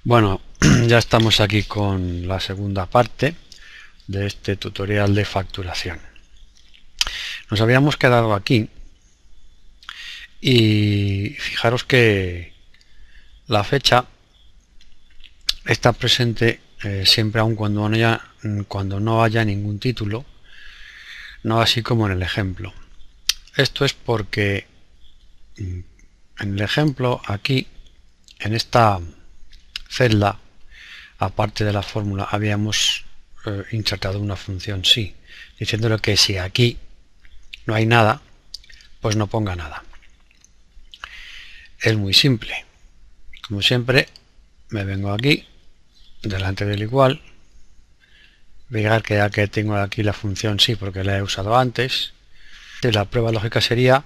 Bueno, ya estamos aquí con la segunda parte de este tutorial de facturación. Nos habíamos quedado aquí y fijaros que la fecha está presente siempre aun cuando no haya ningún título, no así como en el ejemplo. Esto es porque en el ejemplo aquí, en esta celda, aparte de la fórmula, habíamos insertado una función sí, diciéndole que si aquí no hay nada, pues no ponga nada. Es muy simple. Como siempre, me vengo aquí, delante del igual, fijar que ya que tengo aquí la función sí porque la he usado antes, y la prueba lógica sería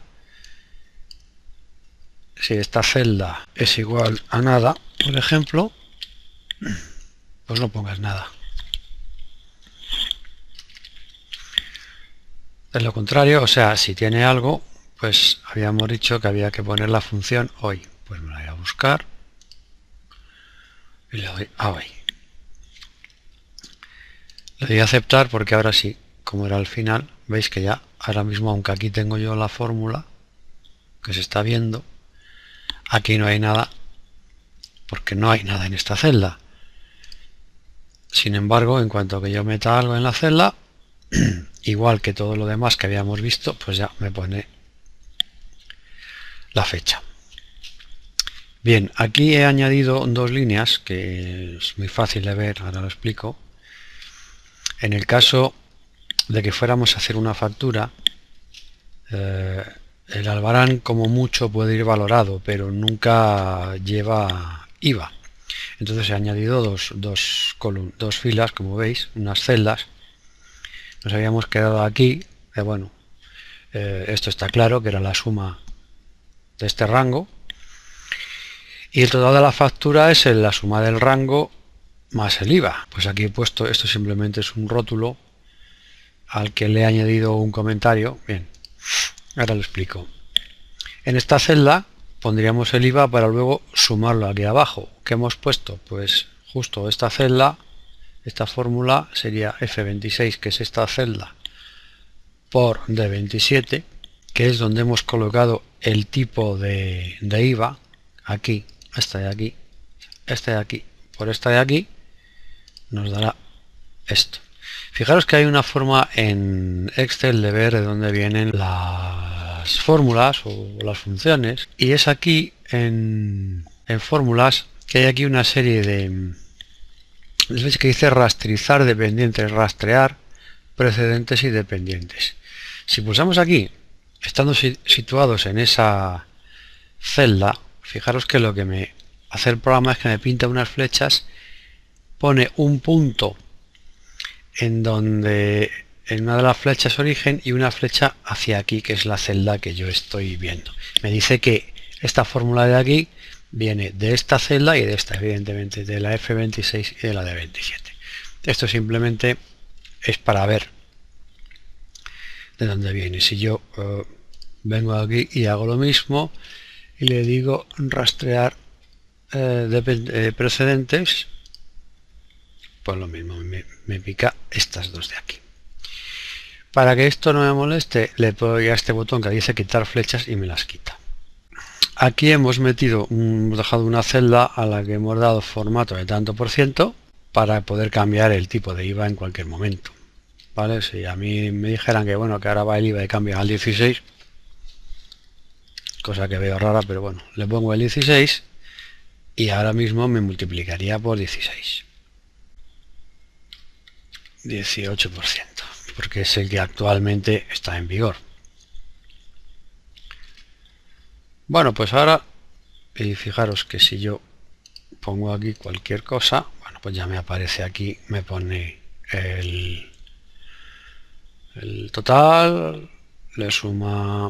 si esta celda es igual a nada, por ejemplo, pues no pongas nada. De lo contrario, o sea, si tiene algo, pues habíamos dicho que había que poner la función hoy. Pues me la voy a buscar y le doy a hoy. Le doy a aceptar porque ahora sí, como era al final, veis que ya ahora mismo, aunque aquí tengo yo la fórmula que se está viendo, aquí no hay nada porque no hay nada en esta celda. Sin embargo, en cuanto que yo meta algo en la celda, igual que todo lo demás que habíamos visto, pues ya me pone la fecha. Bien, aquí he añadido dos líneas que es muy fácil de ver, ahora lo explico. En el caso de que fuéramos a hacer una factura, el albarán como mucho puede ir valorado, pero nunca lleva IVA. Entonces he añadido dos filas, como veis, unas celdas. Nos habíamos quedado aquí, bueno, esto está claro, que era la suma de este rango. Y el total de la factura es la suma del rango más el IVA. Pues aquí he puesto, esto simplemente es un rótulo al que le he añadido un comentario. Bien, ahora lo explico. En esta celda pondríamos el IVA para luego sumarlo aquí abajo. ¿Qué hemos puesto? Pues justo esta celda, esta fórmula sería F26, que es esta celda, por D27, que es donde hemos colocado el tipo de IVA, aquí, esta de aquí, esta de aquí, por esta de aquí, nos dará esto. Fijaros que hay una forma en Excel de ver de dónde vienen las fórmulas o las funciones, y es aquí en fórmulas que hay aquí una serie de, veis que dice rastrizar dependientes, rastrear precedentes y dependientes. Si pulsamos aquí, estando situados en esa celda, fijaros que lo que me hace el programa es que me pinta unas flechas, pone un punto en donde en una de las flechas origen y una flecha hacia aquí, que es la celda que yo estoy viendo. Me dice que esta fórmula de aquí viene de esta celda y de esta, evidentemente, de la F26 y de la D27. Esto simplemente es para ver de dónde viene. Si yo vengo aquí y hago lo mismo y le digo rastrear precedentes, pues lo mismo, me pica estas dos de aquí. Para que esto no me moleste, le puedo ir a este botón que dice quitar flechas y me las quita. Aquí hemos dejado una celda a la que hemos dado formato de tanto por ciento para poder cambiar el tipo de IVA en cualquier momento. ¿Vale? Si a mí me dijeran que bueno, que ahora va el IVA y cambia al 16, cosa que veo rara, pero bueno, le pongo el 16 y ahora mismo me multiplicaría por 16. 18%, porque es el que actualmente está en vigor. Bueno, pues ahora, y fijaros que si yo pongo aquí cualquier cosa, bueno, pues ya me aparece aquí, me pone el total, le suma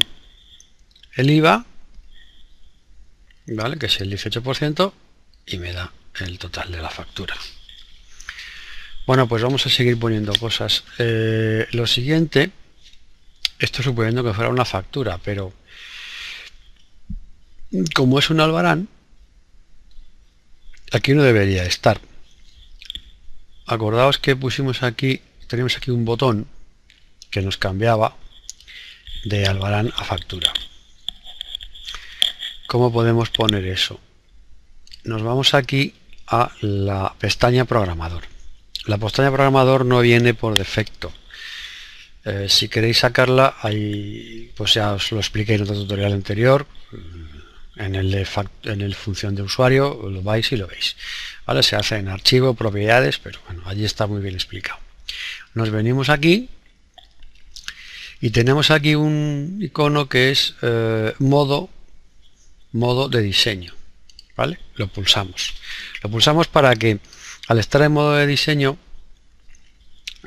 el IVA, ¿vale? Que es el 18%, y me da el total de la factura. Bueno, pues vamos a seguir poniendo cosas. Lo siguiente, esto suponiendo que fuera una factura, pero como es un albarán, aquí no debería estar. Acordaos que pusimos aquí, teníamos aquí un botón que nos cambiaba de Albarán a factura. ¿Cómo podemos poner eso? Nos vamos aquí a la pestaña programador. La pestaña programador no viene por defecto. Si queréis sacarla, ahí pues ya os lo expliqué en otro tutorial anterior, en el función de usuario, lo vais y lo veis. ¿Vale? Se hace en archivo, propiedades, pero bueno, allí está muy bien explicado. Nos venimos aquí y tenemos aquí un icono que es modo de diseño. ¿Vale? Lo pulsamos. Lo pulsamos para que al estar en modo de diseño,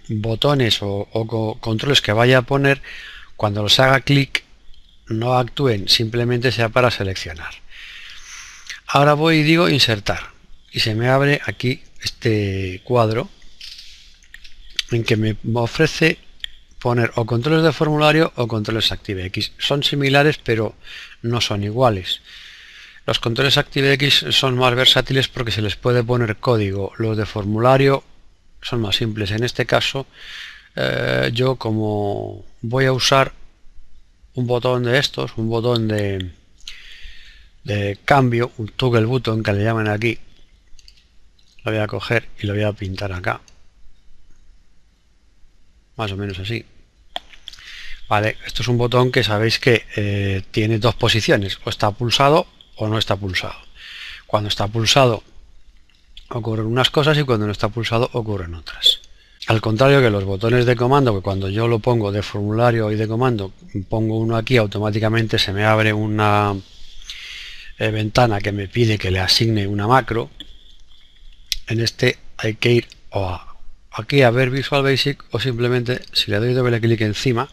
botones o controles que vaya a poner, cuando los haga clic, no actúen, simplemente sea para seleccionar. Ahora voy y digo insertar y se me abre aquí este cuadro en que me ofrece poner o controles de formulario o controles ActiveX. Son similares pero no son iguales. Los controles ActiveX son más versátiles porque se les puede poner código. Los de formulario son más simples. En este caso, yo como voy a usar un botón de estos, un botón de cambio, un toggle button que le llaman aquí, lo voy a coger y lo voy a pintar acá. Más o menos así. Vale, esto es un botón que sabéis que tiene dos posiciones, o está pulsado o no está pulsado. Cuando está pulsado ocurren unas cosas y cuando no está pulsado ocurren otras. Al contrario que los botones de comando, que cuando yo lo pongo de formulario y de comando, pongo uno aquí, automáticamente se me abre una ventana que me pide que le asigne una macro. En este hay que ir o aquí a ver Visual Basic, o simplemente si le doy doble clic encima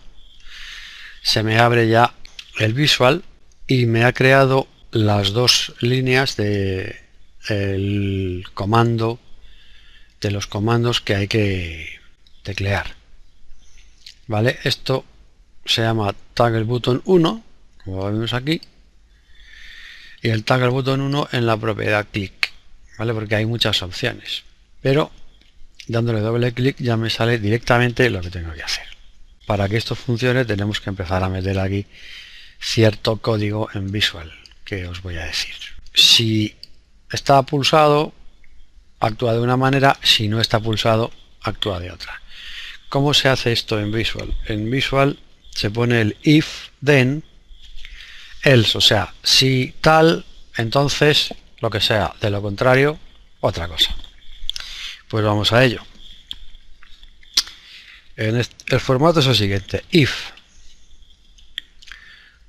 se me abre ya el Visual y me ha creado las dos líneas de el comando, de los comandos que hay que teclear. Vale, esto se llama Toggle Button 1, como vemos aquí, y el Toggle Button 1 en la propiedad clic, ¿vale? Porque hay muchas opciones, pero dándole doble clic ya me sale directamente lo que tengo que hacer. Para que esto funcione tenemos que empezar a meter aquí cierto código en Visual, que os voy a decir. Si está pulsado, actúa de una manera; si no está pulsado, actúa de otra. ¿Cómo se hace esto en Visual? En Visual se pone el if, then, else, o sea, si tal, entonces lo que sea; de lo contrario, otra cosa. Pues vamos a ello. El formato es el siguiente: if.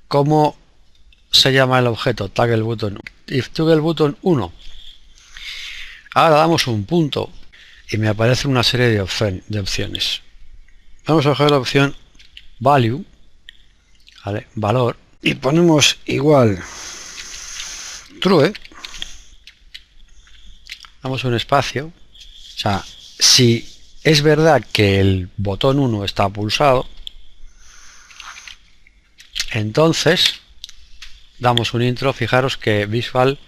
¿Cómo se llama el objeto? Toggle button. If toggle button 1. Ahora damos un punto y me aparece una serie de opciones. Vamos a coger la opción value, ¿vale? Valor, y ponemos igual true. Damos un espacio. O sea, si es verdad que el botón 1 está pulsado, entonces damos un intro. Fijaros que Visual,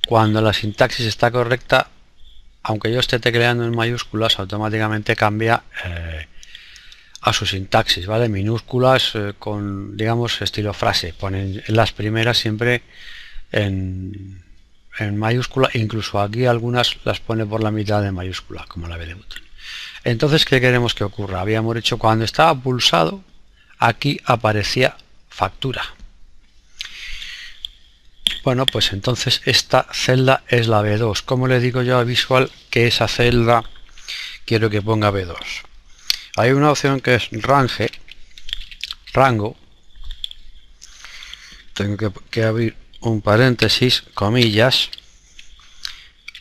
cuando la sintaxis está correcta, aunque yo esté tecleando en mayúsculas, automáticamente cambia a su sintaxis, ¿vale? Minúsculas con, digamos, estilo frase. Ponen las primeras siempre en mayúscula, incluso aquí algunas las pone por la mitad de mayúscula, como la B de botón. Entonces, ¿qué queremos que ocurra? Habíamos dicho cuando estaba pulsado, aquí aparecía factura. Bueno, pues entonces esta celda es la B2. ¿Cómo le digo yo a Visual que esa celda quiero que ponga B2? Hay una opción que es rango. Tengo que abrir un paréntesis, comillas,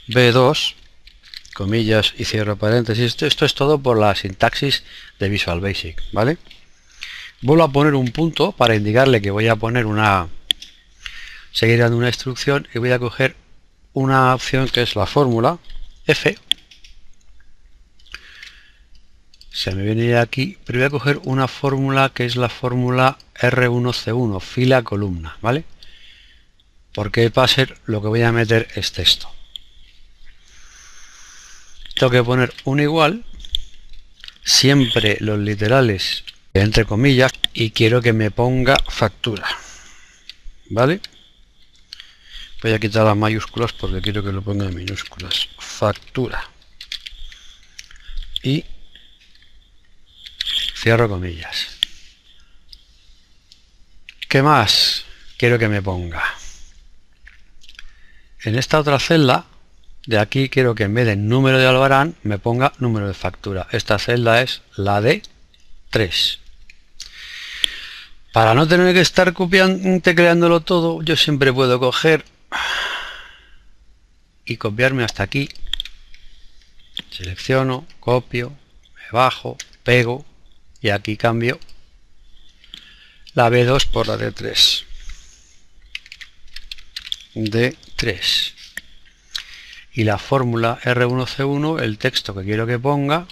B2, comillas y cierro paréntesis. Esto es todo por la sintaxis de Visual Basic, ¿vale? Vuelvo a poner un punto para indicarle que voy a poner seguir dando una instrucción, y voy a coger una opción que es la fórmula F. Se me viene aquí, pero voy a coger una fórmula que es la fórmula R1C1, fila columna, ¿vale? Porque va a ser lo que voy a meter es texto. tengo que poner un igual, siempre los literales entre comillas, y quiero que me ponga factura, ¿vale? Voy a quitar las mayúsculas porque quiero que lo ponga en minúsculas. Factura. Y cierro comillas. ¿Qué más quiero que me ponga? En esta otra celda de aquí quiero que en vez de número de albarán me ponga número de factura. Esta celda es la de 3. Para no tener que estar tecleándolo todo, yo siempre puedo coger y copiarme hasta aquí. Selecciono, copio, me bajo, pego y aquí cambio la B2 por la D3. D3. Y la fórmula R1C1, el texto que quiero que ponga,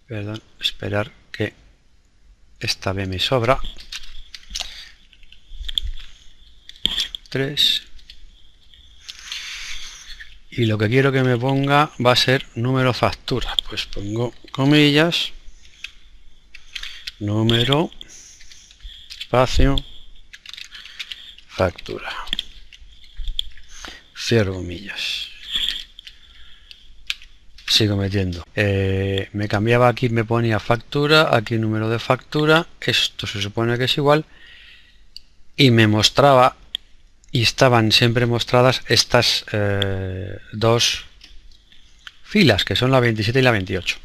perdón, esperar que esta B me sobra, 3. Y lo que quiero que me ponga va a ser número factura. Pues pongo comillas, número, espacio, factura. Cierro comillas. Sigo metiendo. Me cambiaba aquí, me ponía factura, aquí número de factura. Esto se supone que es igual. Y me mostraba, y estaban siempre mostradas estas dos filas, que son la 27 y la 28.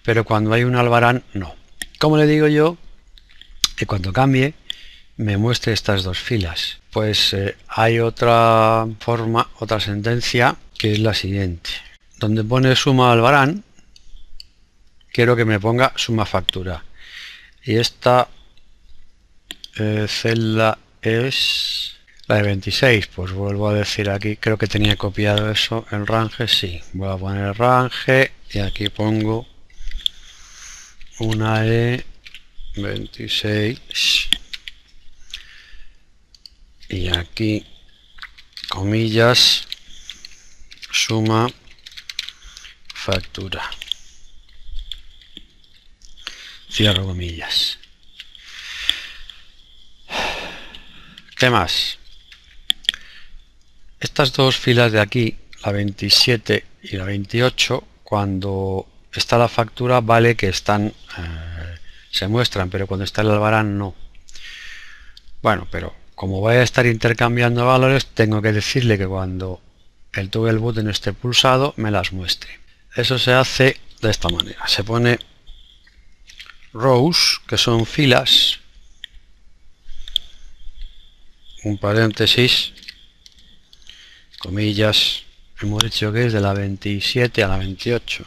Pero cuando hay un albarán, no. ¿Cómo le digo yo que cuando cambie me muestre estas dos filas? Pues hay otra forma, otra sentencia, que es la siguiente. Donde pone suma albarán, quiero que me ponga suma factura. Y esta celda es la de 26, pues vuelvo a decir aquí, creo que tenía copiado eso, el range, sí, voy a poner el range y aquí pongo una E26 y aquí comillas, suma factura, cierro comillas. ¿Qué más? Estas dos filas de aquí, la 27 y la 28, cuando está la factura vale que están se muestran, pero cuando está el albarán no. Bueno, pero como voy a estar intercambiando valores, tengo que decirle que cuando el toggle button esté pulsado me las muestre. Eso se hace de esta manera. Se pone rows, que son filas, un paréntesis, comillas, hemos dicho que es de la 27 a la 28,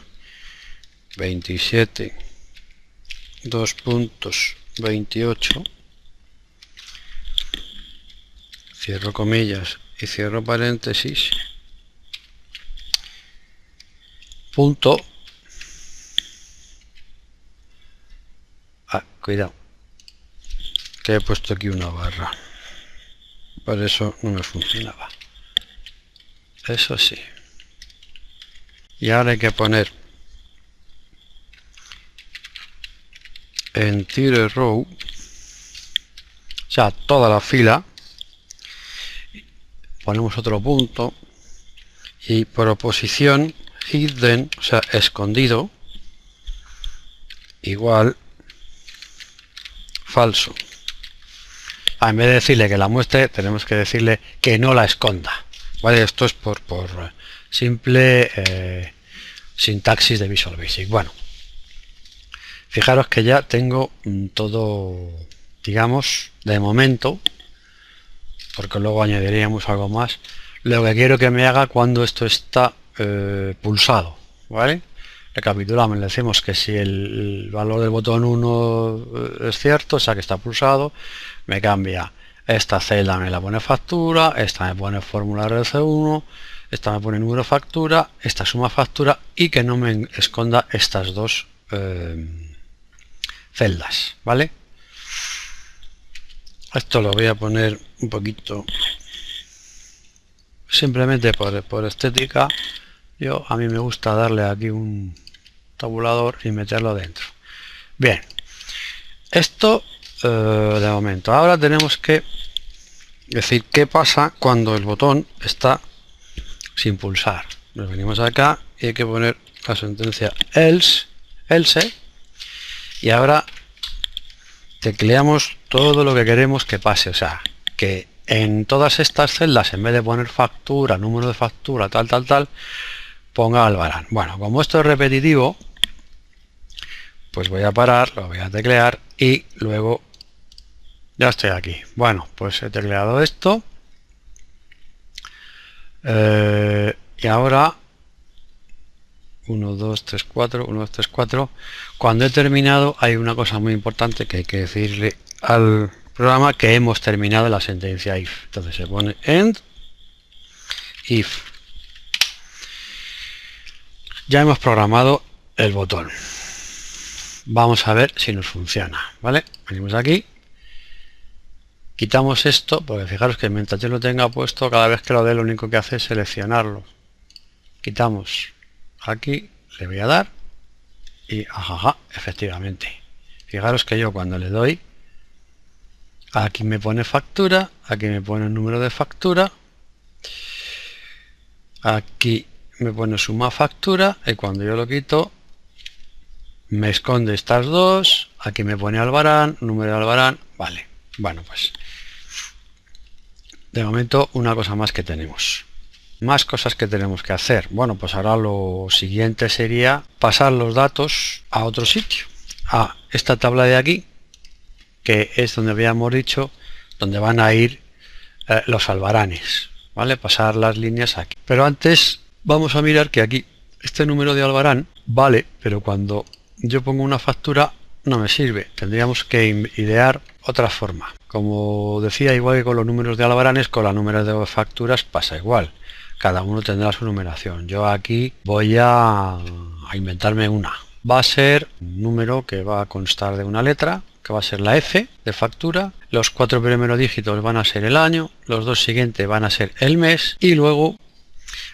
27, 2 puntos, 28, cierro comillas y cierro paréntesis, punto, cuidado, que he puesto aquí una barra, por eso no me funcionaba. Eso sí. Y ahora hay que poner entire row, o sea, toda la fila. Ponemos otro punto y proposición hidden, o sea, escondido, igual falso. En vez de decirle que la muestre, tenemos que decirle que no la esconda. Vale, esto es por simple sintaxis de Visual Basic. Bueno, fijaros que ya tengo todo, digamos, de momento, porque luego añadiríamos algo más, lo que quiero que me haga cuando esto está pulsado, ¿vale? Recapitulamos, le decimos que si el valor del botón 1 es cierto, o sea que está pulsado, me cambia. Esta celda me la pone factura, esta me pone fórmula RC1, esta me pone número factura, esta suma factura y que no me esconda estas dos celdas, ¿vale? Esto lo voy a poner un poquito, simplemente por estética, A mí me gusta darle aquí un tabulador y meterlo dentro. Bien, esto de momento. Ahora tenemos que decir qué pasa cuando el botón está sin pulsar. Nos venimos acá y hay que poner la sentencia else, y ahora tecleamos todo lo que queremos que pase. O sea, que en todas estas celdas, en vez de poner factura, número de factura, tal, ponga Albarán. Bueno, como esto es repetitivo, pues voy a parar, lo voy a teclear y luego ya estoy aquí. Bueno, pues he tecleado esto. Y ahora 1, 2, 3, 4, 1, 2, 3, 4. Cuando he terminado hay una cosa muy importante que hay que decirle al programa, que hemos terminado la sentencia if. Entonces se pone end if. Ya hemos programado el botón. Vamos a ver si nos funciona, ¿vale? Venimos aquí, quitamos esto, porque fijaros que mientras yo lo tenga puesto, cada vez que lo dé lo único que hace es seleccionarlo. Quitamos aquí, le voy a dar y ajaja, efectivamente. Fijaros que yo cuando le doy, aquí me pone factura, aquí me pone el número de factura, aquí me pone suma factura, y cuando yo lo quito me esconde estas dos, aquí me pone Albarán, número de Albarán, vale. Bueno, pues de momento una cosa más que tenemos. Más cosas que tenemos que hacer. Bueno, pues ahora lo siguiente sería pasar los datos a otro sitio, a esta tabla de aquí, que es donde habíamos dicho donde van a ir los albaranes, ¿vale? Pasar las líneas aquí. Pero antes vamos a mirar que aquí este número de Albarán vale, pero cuando yo pongo una factura no me sirve. Tendríamos que idear otra forma. Como decía, igual que con los números de albaranes, con los números de facturas pasa igual. Cada uno tendrá su numeración. Yo aquí voy a inventarme una. Va a ser un número que va a constar de una letra, que va a ser la F de factura. Los 4 primeros dígitos van a ser el año, los 2 siguientes van a ser el mes, y luego,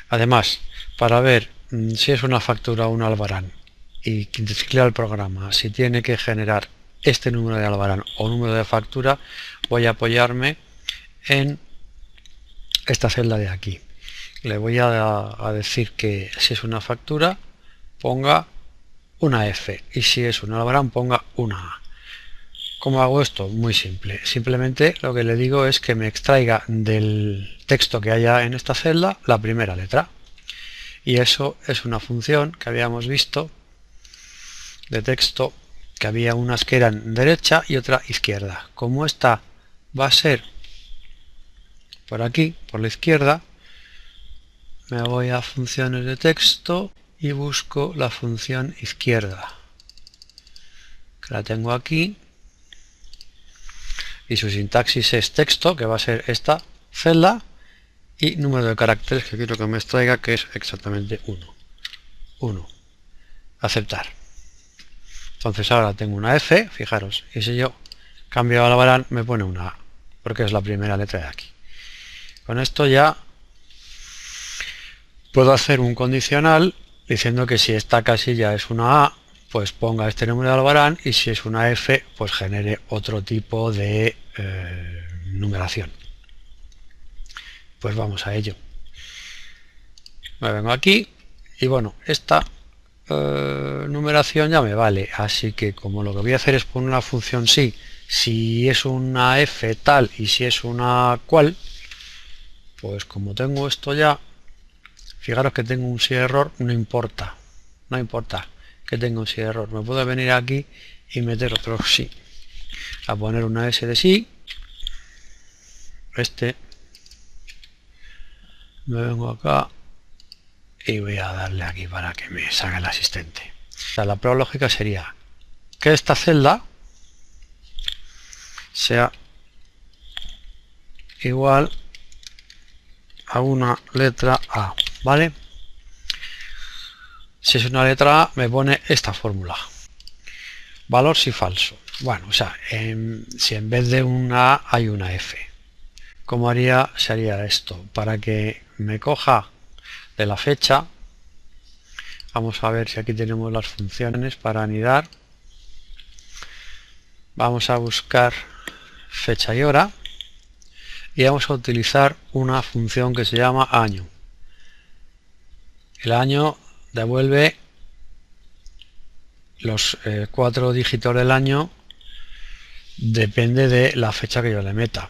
además, para ver si es una factura o un albarán, y decirle al programa si tiene que generar este número de albarán o número de factura, voy a apoyarme en esta celda de aquí. Le voy a decir que si es una factura ponga una F, y si es un albarán ponga una A. ¿Cómo hago esto? Muy simple. Simplemente lo que le digo es que me extraiga del texto que haya en esta celda la primera letra, y eso es una función que habíamos visto de texto, que había unas que eran derecha y otra izquierda. Como esta va a ser por aquí, por la izquierda, me voy a funciones de texto y busco la función izquierda, que la tengo aquí, y su sintaxis es texto, que va a ser esta celda, y número de caracteres que quiero que me extraiga, que es exactamente 1. Aceptar. Entonces ahora tengo una F, fijaros, y si yo cambio a albarán me pone una A, porque es la primera letra de aquí. Con esto ya puedo hacer un condicional diciendo que si esta casilla es una A, pues ponga este número de albarán, y si es una F, pues genere otro tipo de numeración. Pues vamos a ello. Me vengo aquí y bueno, esta numeración ya me vale, así que como lo que voy a hacer es poner una función si es una F tal y si es una cual, pues como tengo esto ya, fijaros que tengo un si error, no importa que tenga un si error, me puedo venir aquí y meter otro sí, a poner una S de sí, me vengo acá y voy a darle aquí para que me salga el asistente. O sea, la prueba lógica sería que esta celda sea igual a una letra A, ¿vale? Si es una letra A me pone esta fórmula, valor si falso. Bueno, o sea, si en vez de una A hay una F, ¿cómo haría? Se haría esto, para que me coja de la fecha, Vamos a ver si aquí tenemos las funciones para anidar. Vamos a buscar fecha y hora y vamos a utilizar una función que se llama año. El año devuelve los 4 dígitos del año, depende de la fecha que yo le meta.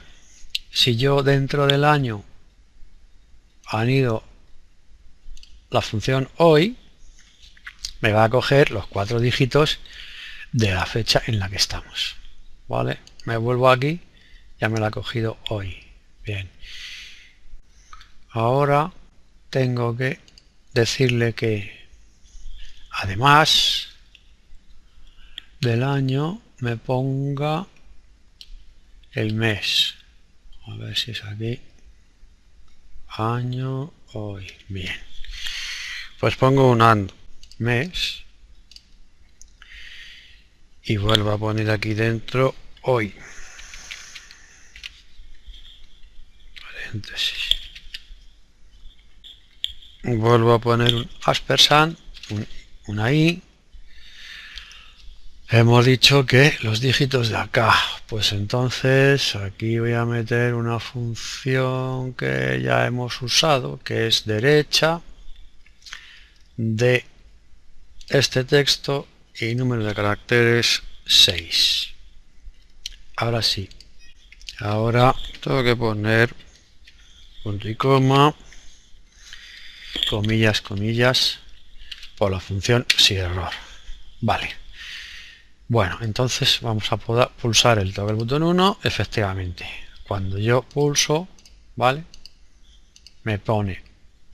Si yo dentro del año anido la función hoy, me va a coger los 4 dígitos de la fecha en la que estamos. ¿Vale? Me vuelvo aquí, ya me la ha cogido hoy. Bien. Ahora tengo que decirle que además del año me ponga el mes. A ver si es aquí. Año, hoy. Bien. Pues pongo un mes y vuelvo a poner aquí dentro hoy. Paréntesis. Vuelvo a poner un ampersand, una i. Hemos dicho que los dígitos de acá, pues entonces aquí voy a meter una función que ya hemos usado, que es derecha de este texto y número de caracteres 6. Ahora sí, ahora tengo que poner punto y coma, comillas, comillas, por la función sin error. Vale. Bueno, entonces vamos a poder pulsar el toggle botón 1, efectivamente. Cuando yo pulso, ¿vale? Me pone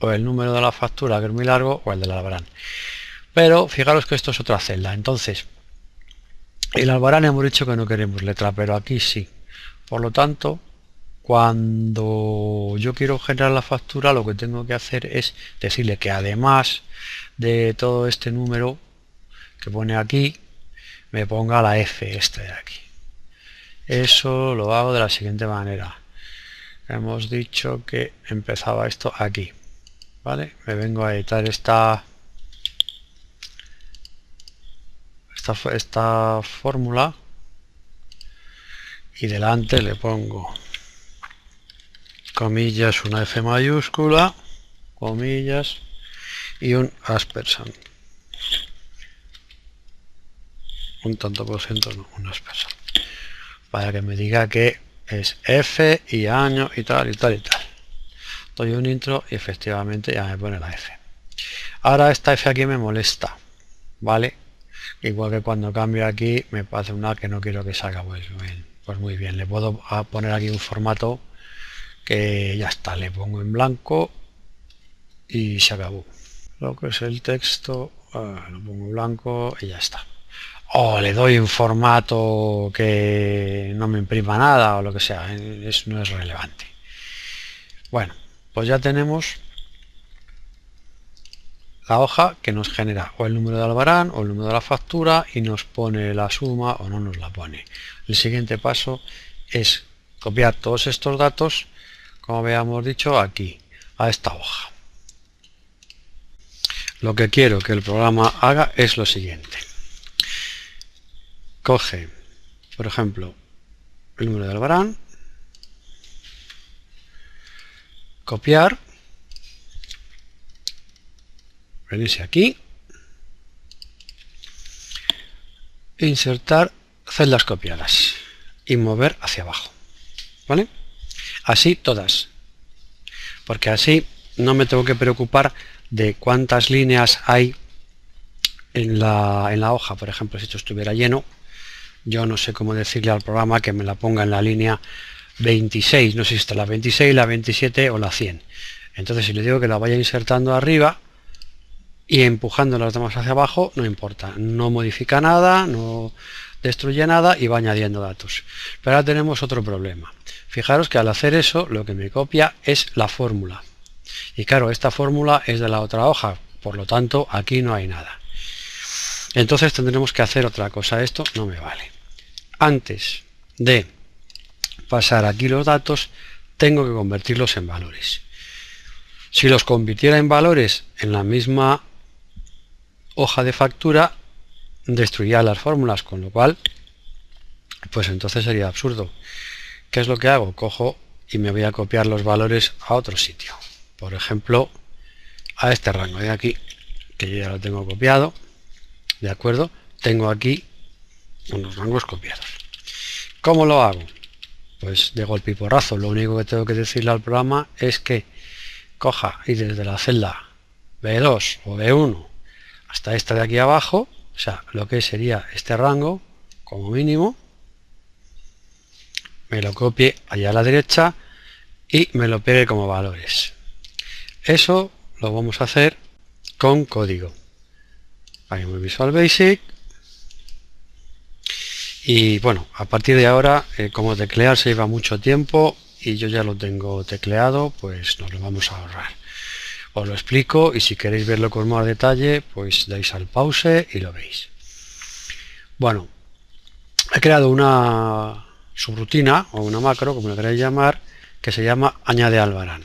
o el número de la factura, que es muy largo, o el del albarán. Pero fijaros que esto es otra celda. Entonces, el albarán hemos dicho que no queremos letra, pero aquí sí. Por lo tanto, cuando yo quiero generar la factura, lo que tengo que hacer es decirle que además de todo este número que pone aquí, me ponga la F este de aquí. Eso lo hago de la siguiente manera. Hemos dicho que empezaba esto aquí, ¿vale? Me vengo a editar esta fórmula y delante le pongo comillas, una F mayúscula, comillas y un ampersand. Un tanto por ciento, no, un ampersand, para que me diga que es F y año y tal y tal y tal. Doy un intro y efectivamente ya me pone la F. Ahora esta F aquí me molesta, ¿vale? Igual que cuando cambio aquí me pasa una que no quiero que salga. Pues muy bien, le puedo poner aquí un formato que ya está, le pongo en blanco y se acabó. Lo que es el texto, lo pongo en blanco y ya está. O le doy un formato que no me imprima nada o lo que sea, eso no es relevante. Bueno, pues ya tenemos la hoja que nos genera o el número de albarán o el número de la factura y nos pone la suma o no nos la pone. El siguiente paso es copiar todos estos datos, como habíamos dicho, aquí, a esta hoja. Lo que quiero que el programa haga es lo siguiente. Coge, por ejemplo, el número de albarán, copiar, venirse aquí, insertar celdas copiadas y mover hacia abajo, ¿vale? Así todas, porque así no me tengo que preocupar de cuántas líneas hay en la hoja. Por ejemplo, si esto estuviera lleno, yo no sé cómo decirle al programa que me la ponga en la línea 26, no sé si está la 26, la 27 o la 100. Entonces si le digo que la vaya insertando arriba y empujando las demás hacia abajo, no importa, no modifica nada, no destruye nada y va añadiendo datos. Pero ahora tenemos otro problema. Fijaros que al hacer eso, lo que me copia es la fórmula. Y claro, esta fórmula es de la otra hoja, por lo tanto aquí no hay nada. Entonces tendremos que hacer otra cosa. Esto no me vale. Antes de pasar aquí los datos, tengo que convertirlos en valores. Si los convirtiera en valores en la misma hoja de factura destruiría las fórmulas, con lo cual pues entonces sería absurdo. ¿Qué es lo que hago? Cojo y me voy a copiar los valores a otro sitio, por ejemplo a este rango de aquí, que yo ya lo tengo copiado, de acuerdo. Tengo aquí unos rangos copiados. ¿Cómo lo hago? Pues de golpe y porrazo. Lo único que tengo que decirle al programa es que coja y desde la celda B2 o B1 hasta esta de aquí abajo, o sea, lo que sería este rango como mínimo, me lo copie allá a la derecha y me lo pegue como valores. Eso lo vamos a hacer con código. Aquí en Visual Basic. Y bueno, a partir de ahora, como teclear se lleva mucho tiempo y yo ya lo tengo tecleado, pues nos lo vamos a ahorrar. Os lo explico y si queréis verlo con más detalle, pues dais al pause y lo veis. Bueno, he creado una subrutina o una macro, como lo queráis llamar, que se llama añade Albarán,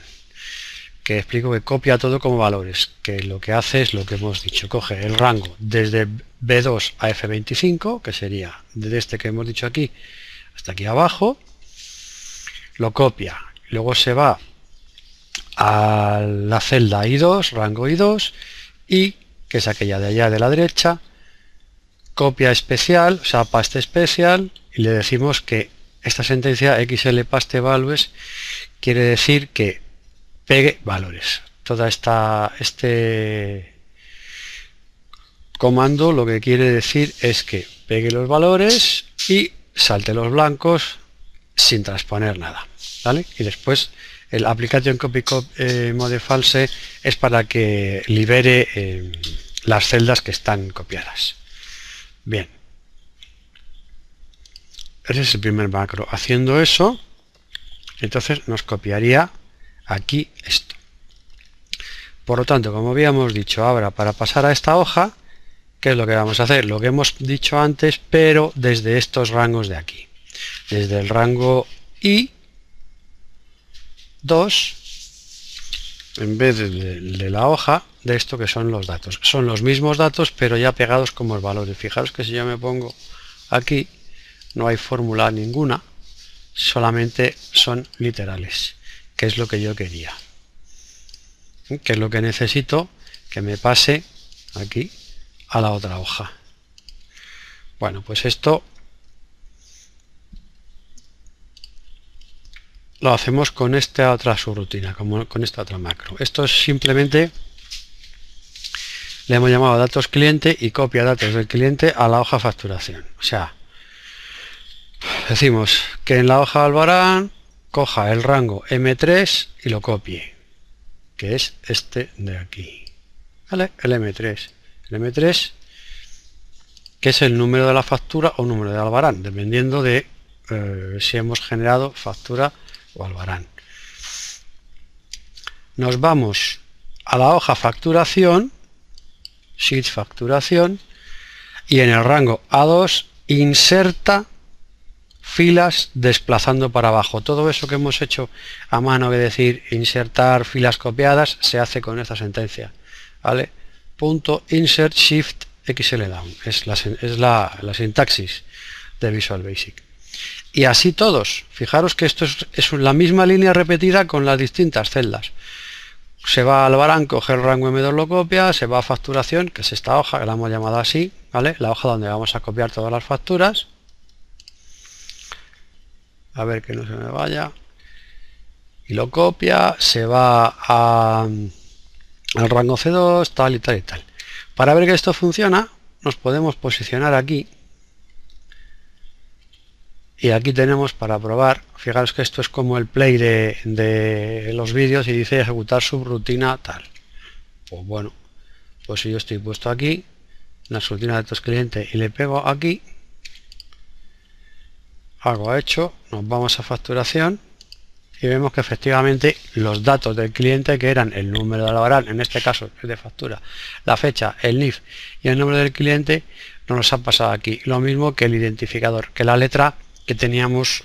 que explico que copia todo como valores, que lo que hace es lo que hemos dicho, coge el rango desde B2 a F25, que sería desde este que hemos dicho aquí hasta aquí abajo, lo copia, luego se va a la celda I2, rango I2, y que es aquella de allá de la derecha, copia especial, o sea, paste especial, y le decimos que esta sentencia XL paste values quiere decir que pegue valores. Toda este comando lo que quiere decir es que pegue los valores y salte los blancos sin transponer nada, ¿vale? Y después el application copy mode false es para que libere las celdas que están copiadas. Bien, ese es el primer macro. Haciendo eso, entonces nos copiaría aquí esto. Por lo tanto, como habíamos dicho, ahora para pasar a esta hoja, ¿qué es lo que vamos a hacer? Lo que hemos dicho antes, pero desde estos rangos de aquí. Desde el rango I2, en vez de la hoja, de esto que son los datos. Son los mismos datos, pero ya pegados como valores. Fijaros que si yo me pongo aquí, no hay fórmula ninguna, solamente son literales, que es lo que yo quería. Que es lo que necesito que me pase aquí a la otra hoja. Bueno, pues esto lo hacemos con esta otra subrutina, como con esta otra macro. Esto es simplemente, le hemos llamado datos cliente y copia datos del cliente a la hoja facturación. O sea, decimos que en la hoja Albarán coja el rango M3 y lo copie, que es este de aquí, ¿vale? El M3. El M3, que es el número de la factura o número de Albarán, dependiendo de si hemos generado factura o Albarán. Nos vamos a la hoja facturación, sheet facturación, y en el rango A2 inserta filas desplazando para abajo. Todo eso que hemos hecho a mano, es decir, insertar filas copiadas, se hace con esta sentencia, ¿vale? Punto insert shift XL down. Es la sintaxis de Visual Basic. Y así todos. Fijaros que esto es la misma línea repetida con las distintas celdas. Se va al Albarán, coge el rango M2, lo copia, se va a facturación, que es esta hoja, que la hemos llamado así, ¿vale? La hoja donde vamos a copiar todas las facturas. A ver que no se me vaya. Y lo copia, se va al rango C2, tal y tal y tal. Para ver que esto funciona, nos podemos posicionar aquí. Y aquí tenemos para probar, fijaros que esto es como el play de los vídeos y dice ejecutar subrutina tal. Pues bueno, pues si yo estoy puesto aquí, la subrutina de datos cliente y le pego aquí, hago hecho, nos vamos a facturación y vemos que efectivamente los datos del cliente, que eran el número de Albarán, en este caso es de factura, la fecha, el NIF y el nombre del cliente, nos los ha pasado aquí. Lo mismo que el identificador, que la letra que teníamos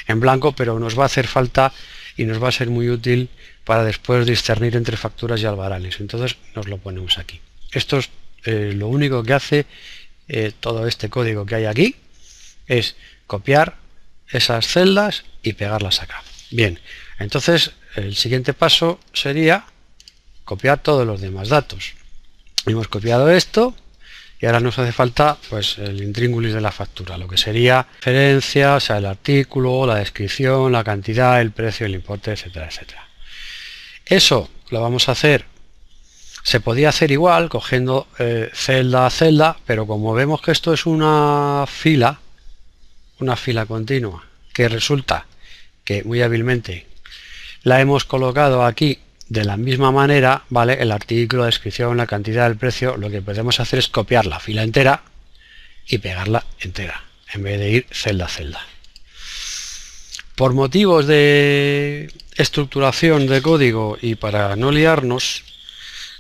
en blanco, pero nos va a hacer falta y nos va a ser muy útil para después discernir entre facturas y albaranes. Entonces nos lo ponemos aquí. Esto es lo único que hace todo este código que hay aquí es copiar esas celdas y pegarlas acá. Bien, entonces el siguiente paso sería copiar todos los demás datos. Hemos copiado esto y ahora nos hace falta pues el intríngulis de la factura, lo que sería referencia, o sea, el artículo, la descripción, la cantidad, el precio, el importe, etcétera, etcétera. Eso lo vamos a hacer. Se podía hacer igual cogiendo celda a celda, pero como vemos que esto es una fila continua, que resulta que muy hábilmente la hemos colocado aquí de la misma manera, ¿vale? El artículo, la descripción, la cantidad, el precio, lo que podemos hacer es copiar la fila entera y pegarla entera, en vez de ir celda a celda. Por motivos de estructuración de código y para no liarnos,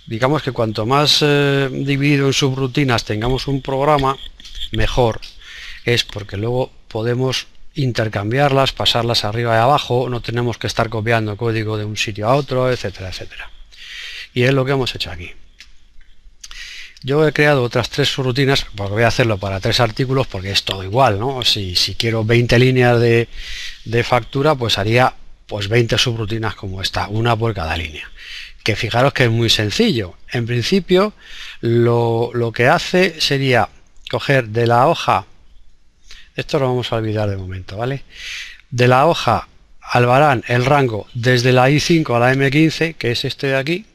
digamos que cuanto más dividido en subrutinas tengamos un programa, mejor es, porque luego podemos intercambiarlas, pasarlas arriba y abajo, no tenemos que estar copiando código de un sitio a otro, etcétera, etcétera. Y es lo que hemos hecho aquí. Yo he creado otras 3 subrutinas, porque voy a hacerlo para 3 artículos, porque es todo igual, ¿no? Si quiero 20 líneas de factura, pues haría pues 20 subrutinas como esta, una por cada línea. Que fijaros que es muy sencillo. En principio, lo que hace sería coger de la hoja, esto lo vamos a olvidar de momento, ¿vale? De la hoja albarán el rango desde la I5 a la M15, que es este de aquí,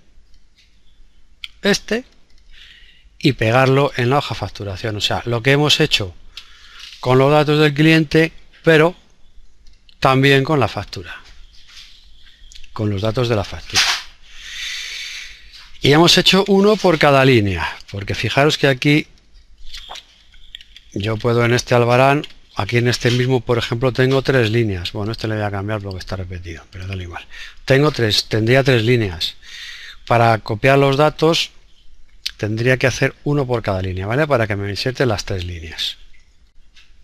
y pegarlo en la hoja facturación. O sea, lo que hemos hecho con los datos del cliente, pero también con la factura, con los datos de la factura. Y hemos hecho uno por cada línea, porque fijaros que aquí yo puedo en este albarán, aquí en este mismo, por ejemplo, tengo 3 líneas. Bueno, este le voy a cambiar porque está repetido, pero da igual. Tendría 3 líneas. Para copiar los datos tendría que hacer uno por cada línea, ¿vale? Para que me inserte las 3 líneas.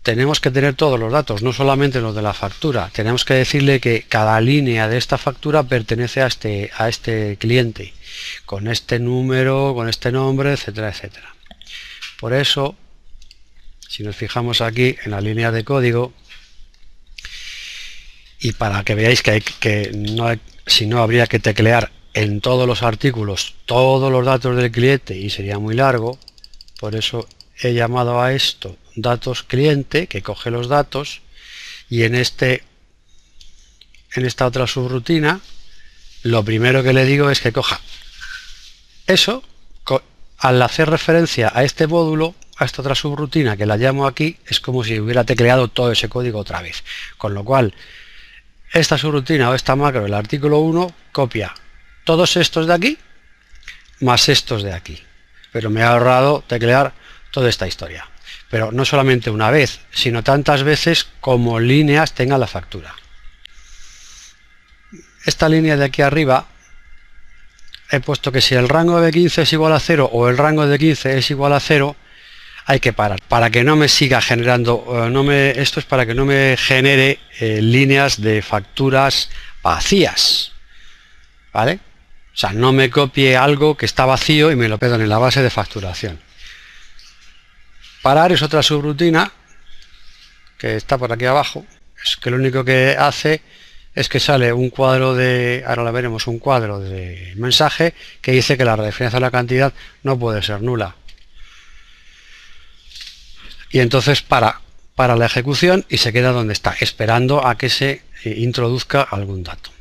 Tenemos que tener todos los datos, no solamente los de la factura. Tenemos que decirle que cada línea de esta factura pertenece a este cliente, con este número, con este nombre, etcétera, etcétera. Por eso, si nos fijamos aquí en la línea de código, y para que veáis si no habría que teclear en todos los artículos todos los datos del cliente y sería muy largo, por eso he llamado a esto datos cliente, que coge los datos, y en esta otra subrutina lo primero que le digo es que coja eso. Al hacer referencia a este módulo, a esta otra subrutina que la llamo aquí, es como si hubiera tecleado todo ese código otra vez, con lo cual esta subrutina o esta macro, el artículo 1, copia todos estos de aquí más estos de aquí, pero me ha ahorrado teclear toda esta historia. Pero no solamente una vez, sino tantas veces como líneas tenga la factura. Esta línea de aquí arriba he puesto que si el rango de 15 es igual a 0 o el rango de 15 es igual a 0, hay que parar, para que no me siga generando, esto es para que no me genere líneas de facturas vacías, ¿vale? O sea, no me copie algo que está vacío y me lo pedo en la base de facturación. Parar es otra subrutina que está por aquí abajo, es que lo único que hace es que sale un cuadro de, ahora lo veremos, un cuadro de mensaje que dice que la referencia a la cantidad no puede ser nula. Y entonces para la ejecución y se queda donde está, esperando a que se introduzca algún dato.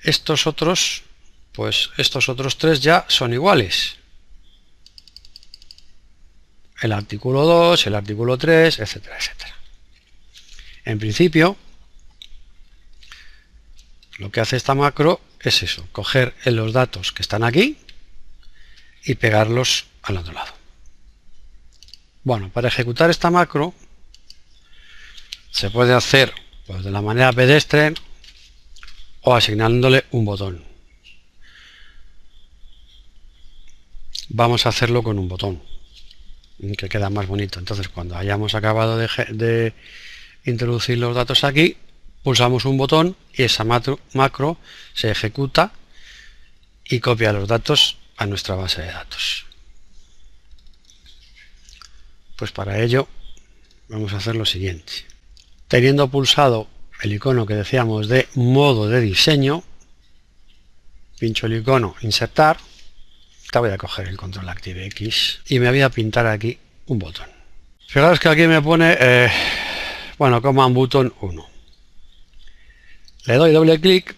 Estos otros 3 ya son iguales. El artículo 2, el artículo 3, etcétera, etcétera. En principio, lo que hace esta macro es eso, coger los datos que están aquí y pegarlos al otro lado. Bueno, para ejecutar esta macro se puede hacer pues, de la manera pedestre o asignándole un botón. Vamos a hacerlo con un botón, que queda más bonito. Entonces, cuando hayamos acabado de introducir los datos aquí, pulsamos un botón y esa macro se ejecuta y copia los datos a nuestra base de datos. Pues para ello vamos a hacer lo siguiente. Teniendo pulsado el icono que decíamos de modo de diseño, pincho el icono insertar, te voy a coger el control ActiveX y me voy a pintar aquí un botón. Fijaros que aquí me pone bueno, Command Button 1. Le doy doble clic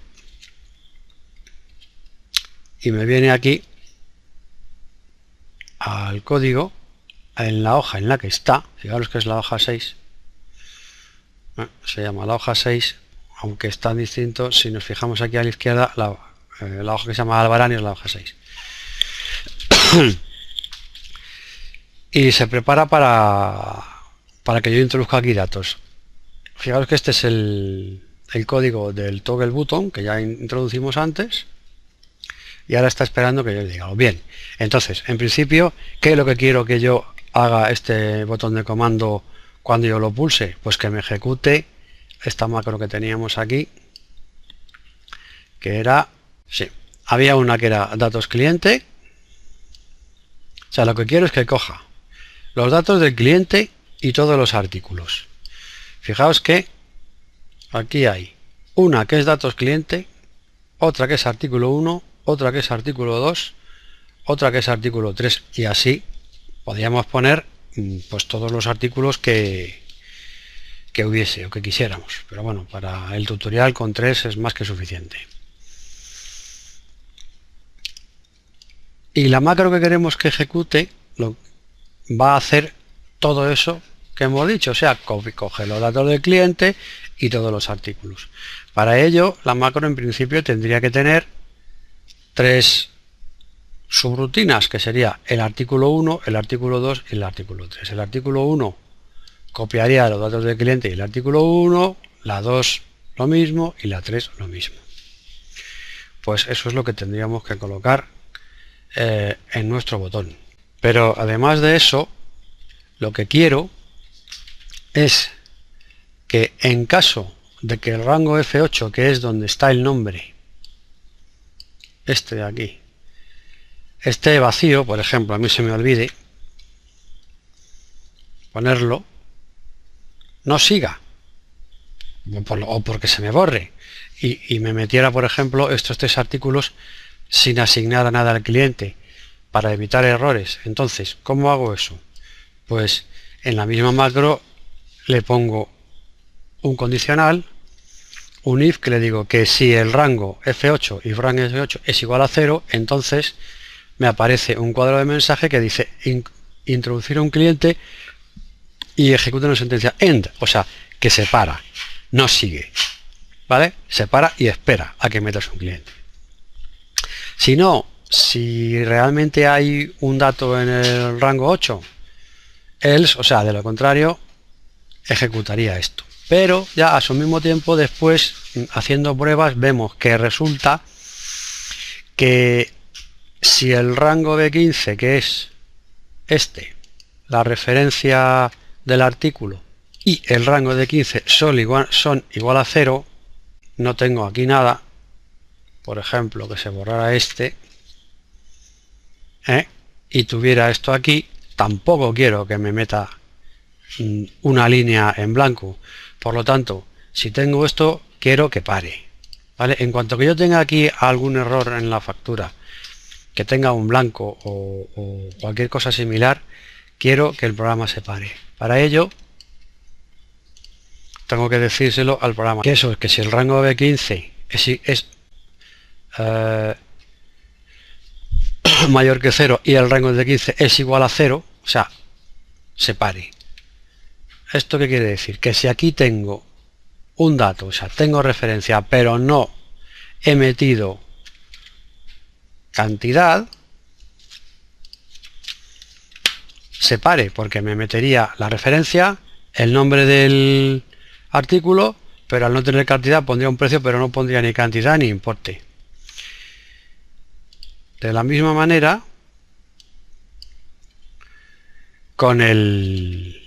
y me viene aquí al código en la hoja en la que está. Fijaros que es la hoja 6. Se llama la hoja 6, aunque está distinto. Si nos fijamos aquí a la izquierda, la hoja que se llama Albarani es la hoja 6. Y se prepara para que yo introduzca aquí datos. Fijaros que este es el código del toggle button que ya introducimos antes. Y ahora está esperando que yo le diga. Bien, entonces, en principio, ¿qué es lo que quiero que yo haga este botón de comando cuando yo lo pulse? Pues que me ejecute esta macro que teníamos aquí, que era, sí, había una que era datos cliente. O sea, lo que quiero es que coja los datos del cliente y todos los artículos. Fijaos que aquí hay una que es datos cliente, otra que es artículo 1, otra que es artículo 2, otra que es artículo 3, y así podríamos poner pues todos los artículos que hubiese o que quisiéramos, pero bueno, para el tutorial con 3 es más que suficiente. Y la macro que queremos que ejecute va a hacer todo eso que hemos dicho, o sea, coge los datos del cliente y todos los artículos. Para ello, la macro en principio tendría que tener 3 subrutinas, que sería el artículo 1, el artículo 2 y el artículo 3. El artículo 1 copiaría los datos del cliente y el artículo 1, la 2 lo mismo y la 3 lo mismo. Pues eso es lo que tendríamos que colocar en nuestro botón. Pero además de eso, lo que quiero es que en caso de que el rango F8, que es donde está el nombre, este de aquí, esté vacío, por ejemplo, a mí se me olvide ponerlo, no siga, o porque se me borre y me metiera, por ejemplo, estos 3 artículos sin asignar nada al cliente, para evitar errores. Entonces, ¿cómo hago eso? Pues en la misma macro le pongo un condicional, un if, que le digo que si el rango F8 y rango F8 es igual a 0, entonces me aparece un cuadro de mensaje que dice introducir a un cliente y ejecuta una sentencia end, o sea, que se para, no sigue, ¿vale? Se para y espera a que metas un cliente. Si no, si realmente hay un dato en el rango 8, else, o sea, de lo contrario, ejecutaría esto. Pero ya a su mismo tiempo, después, haciendo pruebas, vemos que resulta que si el rango de 15, que es este, la referencia del artículo, y el rango de 15 son igual a 0, no tengo aquí nada, por ejemplo, que se borrara este, y tuviera esto aquí, tampoco quiero que me meta una línea en blanco. Por lo tanto, si tengo esto, quiero que pare, ¿vale? En cuanto que yo tenga aquí algún error en la factura, que tenga un blanco o cualquier cosa similar, quiero que el programa se pare. Para ello, tengo que decírselo al programa. Que eso es que si el rango de 15 es mayor que 0 y el rango de 15 es igual a 0, o sea, se pare. ¿Esto qué quiere decir? Que si aquí tengo un dato, o sea, tengo referencia, pero no he metido cantidad, se pare, porque me metería la referencia, el nombre del artículo, pero al no tener cantidad pondría un precio, pero no pondría ni cantidad ni importe. De la misma manera, con el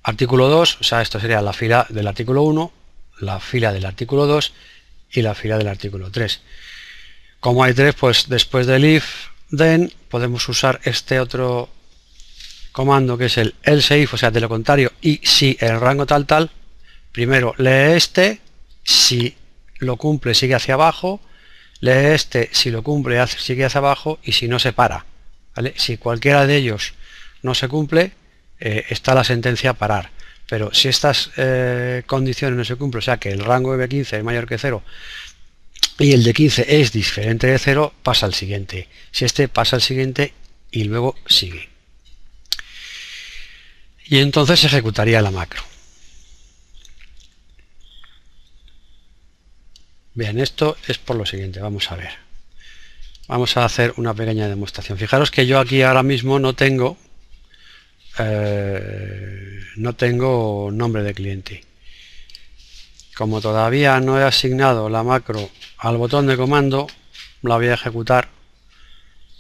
artículo 2, o sea, esto sería la fila del artículo 1, la fila del artículo 2 y la fila del artículo 3. Como hay 3, pues después del if then podemos usar este otro comando que es el else if, o sea, de lo contrario, y si el rango tal, primero lee este, si lo cumple sigue hacia abajo, lee este, si lo cumple sigue hacia abajo, y si no se para, ¿vale? Si cualquiera de ellos no se cumple, está la sentencia parar. Pero si estas condiciones no se cumplen, o sea que el rango de B15 es mayor que 0 y el de 15 es diferente de 0, pasa al siguiente. Si este pasa al siguiente y luego sigue. Y entonces se ejecutaría la macro. Bien, esto es por lo siguiente, vamos a ver. Vamos a hacer una pequeña demostración. Fijaros que yo aquí ahora mismo no tengo nombre de cliente. Como todavía no he asignado la macro al botón de comando, la voy a ejecutar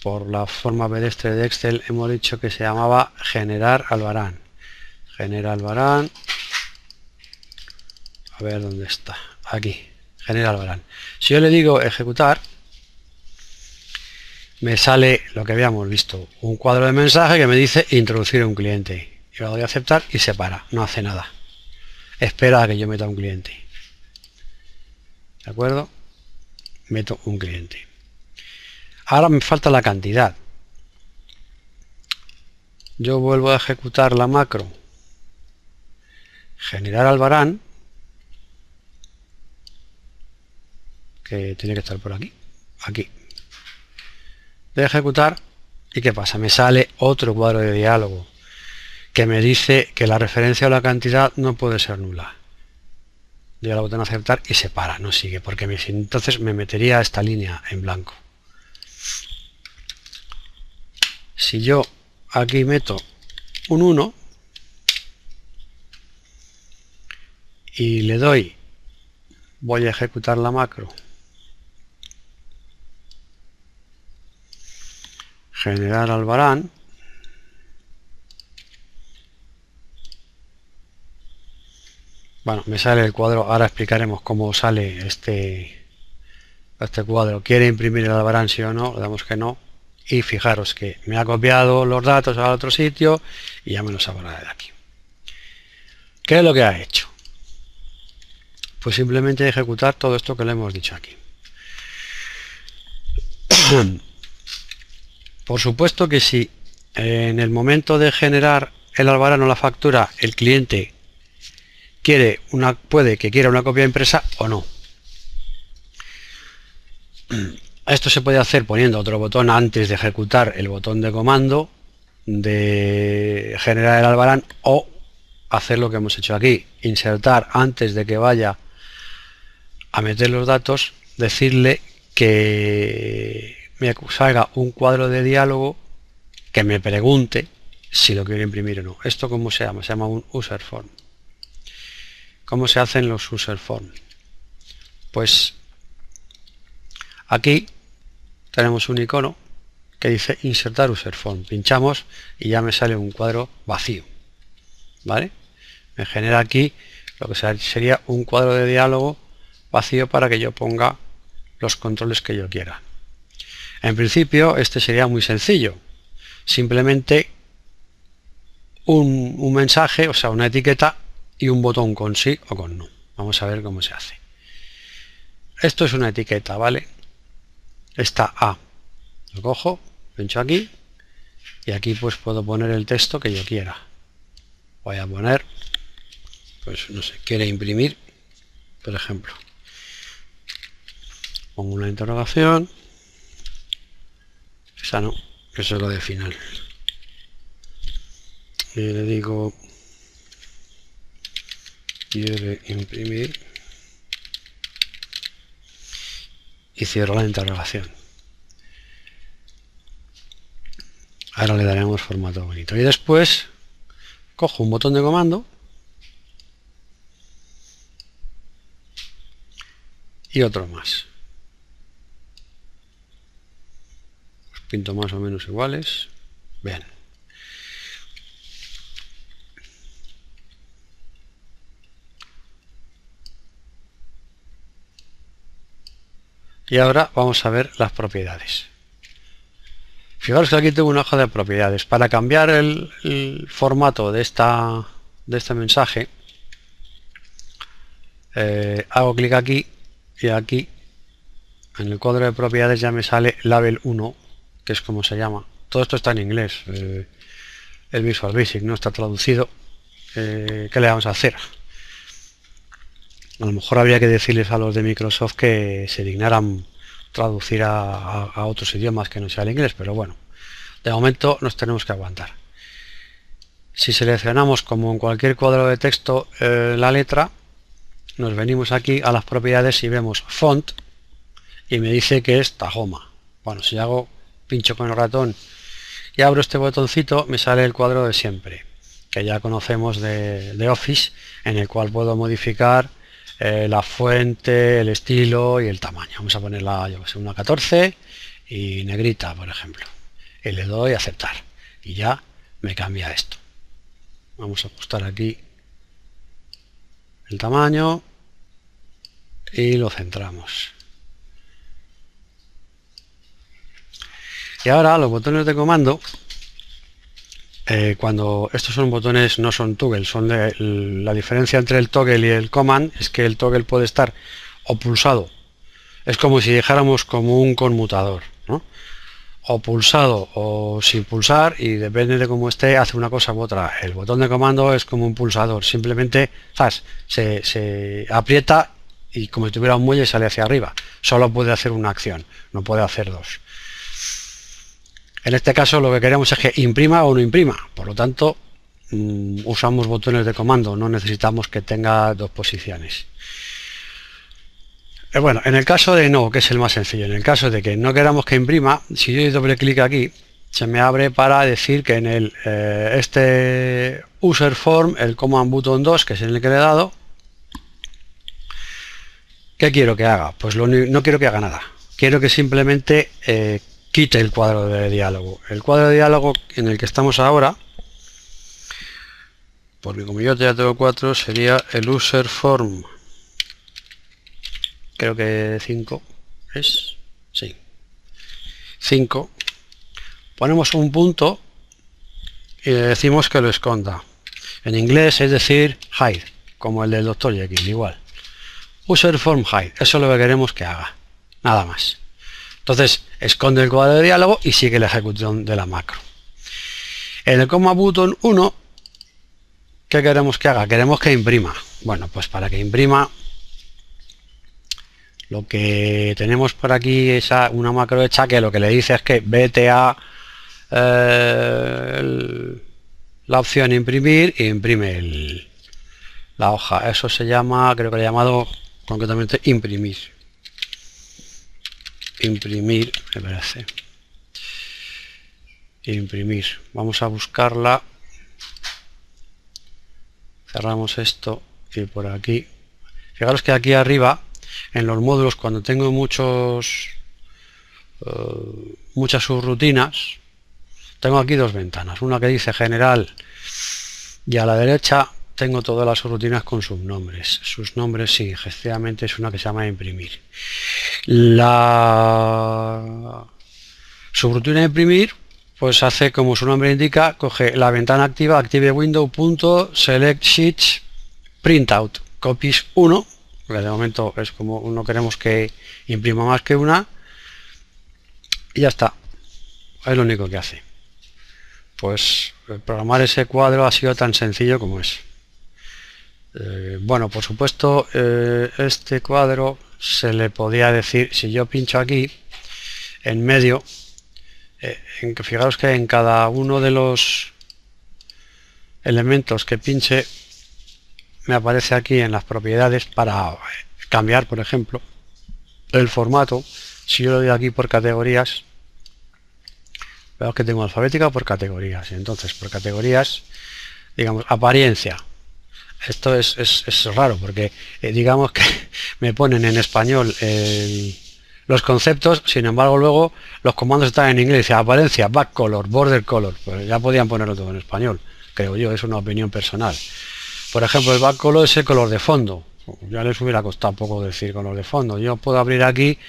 por la forma pedestre de Excel. Hemos dicho que se llamaba generar albarán. Genera albarán. A ver dónde está. Aquí. Genera albarán. Si yo le digo ejecutar, me sale lo que habíamos visto, un cuadro de mensaje que me dice introducir un cliente. Yo le doy a aceptar y se para, no hace nada. Espera a que yo meta un cliente. ¿De acuerdo? Meto un cliente. Ahora me falta la cantidad. Yo vuelvo a ejecutar la macro generar albarán, que tiene que estar por aquí. Aquí. De ejecutar, ¿y qué pasa? Me sale otro cuadro de diálogo que me dice que la referencia o la cantidad no puede ser nula. Le doy al botón aceptar y se para, no sigue, porque entonces me metería esta línea en blanco. Si yo aquí meto un 1 y le doy, voy a ejecutar la macro generar albarán, bueno, me sale el cuadro. Ahora explicaremos cómo sale este cuadro. ¿Quiere imprimir el albarán sí o no? Le damos que no. Y fijaros que me ha copiado los datos a otro sitio y ya me los sacará de aquí. ¿Qué es lo que ha hecho? Pues simplemente ejecutar todo esto que le hemos dicho aquí. Por supuesto que si en el momento de generar el albarán o la factura el cliente puede que quiera una copia impresa o no. Esto se puede hacer poniendo otro botón antes de ejecutar el botón de comando de generar el albarán, o hacer lo que hemos hecho aquí, insertar antes de que vaya a meter los datos, decirle que me salga un cuadro de diálogo que me pregunte si lo quiero imprimir o no. ¿Esto cómo se llama? Se llama un user form. ¿Cómo se hacen los user form? Pues aquí tenemos un icono que dice insertar user form. Pinchamos y ya me sale un cuadro vacío, ¿vale? Me genera aquí lo que sería un cuadro de diálogo vacío para que yo ponga los controles que yo quiera. En principio este sería muy sencillo, simplemente un mensaje, o sea, una etiqueta y un botón con sí o con no. Vamos a ver cómo se hace. Esto es una etiqueta, ¿vale? Esta A, lo cojo, pincho aquí y aquí pues puedo poner el texto que yo quiera. Voy a poner, pues no sé, quiere imprimir, por ejemplo. Pongo una interrogación. Esa no, eso es lo de final. Y le digo quiere imprimir y cierro la interrogación. Ahora le daremos formato bonito y después cojo un botón de comando y otro más. Los pinto más o menos iguales. Bien. Y ahora vamos a ver las propiedades. Fijaros que aquí tengo una hoja de propiedades. Para cambiar el formato de este mensaje, hago clic aquí y aquí en el cuadro de propiedades ya me sale label 1, que es como se llama. Todo esto está en inglés. El Visual Basic no está traducido. ¿Qué le vamos a hacer? A lo mejor habría que decirles a los de Microsoft que se dignaran traducir a otros idiomas que no sea el inglés, pero bueno, de momento nos tenemos que aguantar. Si seleccionamos, como en cualquier cuadro de texto, la letra, nos venimos aquí a las propiedades y vemos font y me dice que es Tahoma. Bueno, si hago pincho con el ratón y abro este botoncito, me sale el cuadro de siempre, que ya conocemos de Office, en el cual puedo modificar la fuente, el estilo y el tamaño. Vamos a ponerla, yo que sé, una 14 y negrita, por ejemplo, y le doy a aceptar y ya me cambia esto. Vamos a ajustar aquí el tamaño y lo centramos. Y ahora los botones de comando, cuando estos son botones, no son toggle, son la diferencia entre el toggle y el command es que el toggle puede estar o pulsado, es como si dejáramos como un conmutador, ¿no? O pulsado o sin pulsar, y depende de cómo esté hace una cosa u otra. El botón de comando es como un pulsador, simplemente ¿sabes? Se aprieta y como si tuviera un muelle sale hacia arriba. Solo puede hacer una acción, no puede hacer dos. En este caso lo que queremos es que imprima o no imprima, por lo tanto usamos botones de comando, no necesitamos que tenga dos posiciones. Bueno, en el caso de no, que es el más sencillo, en el caso de que no queramos que imprima, si yo doy doble clic aquí, se me abre para decir que en el este user form, el command button 2, que es en el que le he dado, ¿qué quiero que haga? Pues no quiero que haga nada, quiero que simplemente quite el cuadro de diálogo. El cuadro de diálogo en el que estamos ahora, porque como yo ya tengo 4, sería el user form, creo que 5 es, sí, 5. Ponemos un punto y le decimos que lo esconda. En inglés es decir hide, como el del Dr. Jekyll, igual. User form hide, eso es lo que queremos que haga, nada más. Entonces esconde el cuadro de diálogo y sigue la ejecución de la macro. En el command button 1, ¿qué queremos que haga? Queremos que imprima. Bueno, pues para que imprima, lo que tenemos por aquí es una macro hecha que lo que le dice es que vete a la opción imprimir e imprime la hoja. Eso se llama, creo que lo he llamado concretamente imprimir. Imprimir, me parece. Imprimir. Vamos a buscarla. Cerramos esto y por aquí. Fijaros que aquí arriba, en los módulos, cuando tengo muchas subrutinas, tengo aquí dos ventanas. Una que dice general y a la derecha tengo todas las subrutinas con sus nombres. Sus nombres, sí, efectivamente es una que se llama imprimir. La subrutina imprimir, pues hace como su nombre indica, coge la ventana activa, active window, punto, select sheets, printout, copies 1, porque de momento es como no queremos que imprima más que una, y ya está. Es lo único que hace. Pues programar ese cuadro ha sido tan sencillo como es. Bueno, por supuesto, este cuadro se le podía decir, si yo pincho aquí en medio, fijaros que en cada uno de los elementos que pinche me aparece aquí en las propiedades para cambiar, por ejemplo, el formato. Si yo lo doy aquí por categorías, veo que tengo alfabética por categorías. Entonces, por categorías, digamos, apariencia. Esto es raro porque digamos que me ponen en español los conceptos, sin embargo luego los comandos están en inglés. Dice apariencia, back color, border color. Pues ya podían ponerlo todo en español, creo yo, es una opinión personal. Por ejemplo, el back color es el color de fondo. Ya les hubiera costado poco decir color de fondo. Yo puedo abrir aquí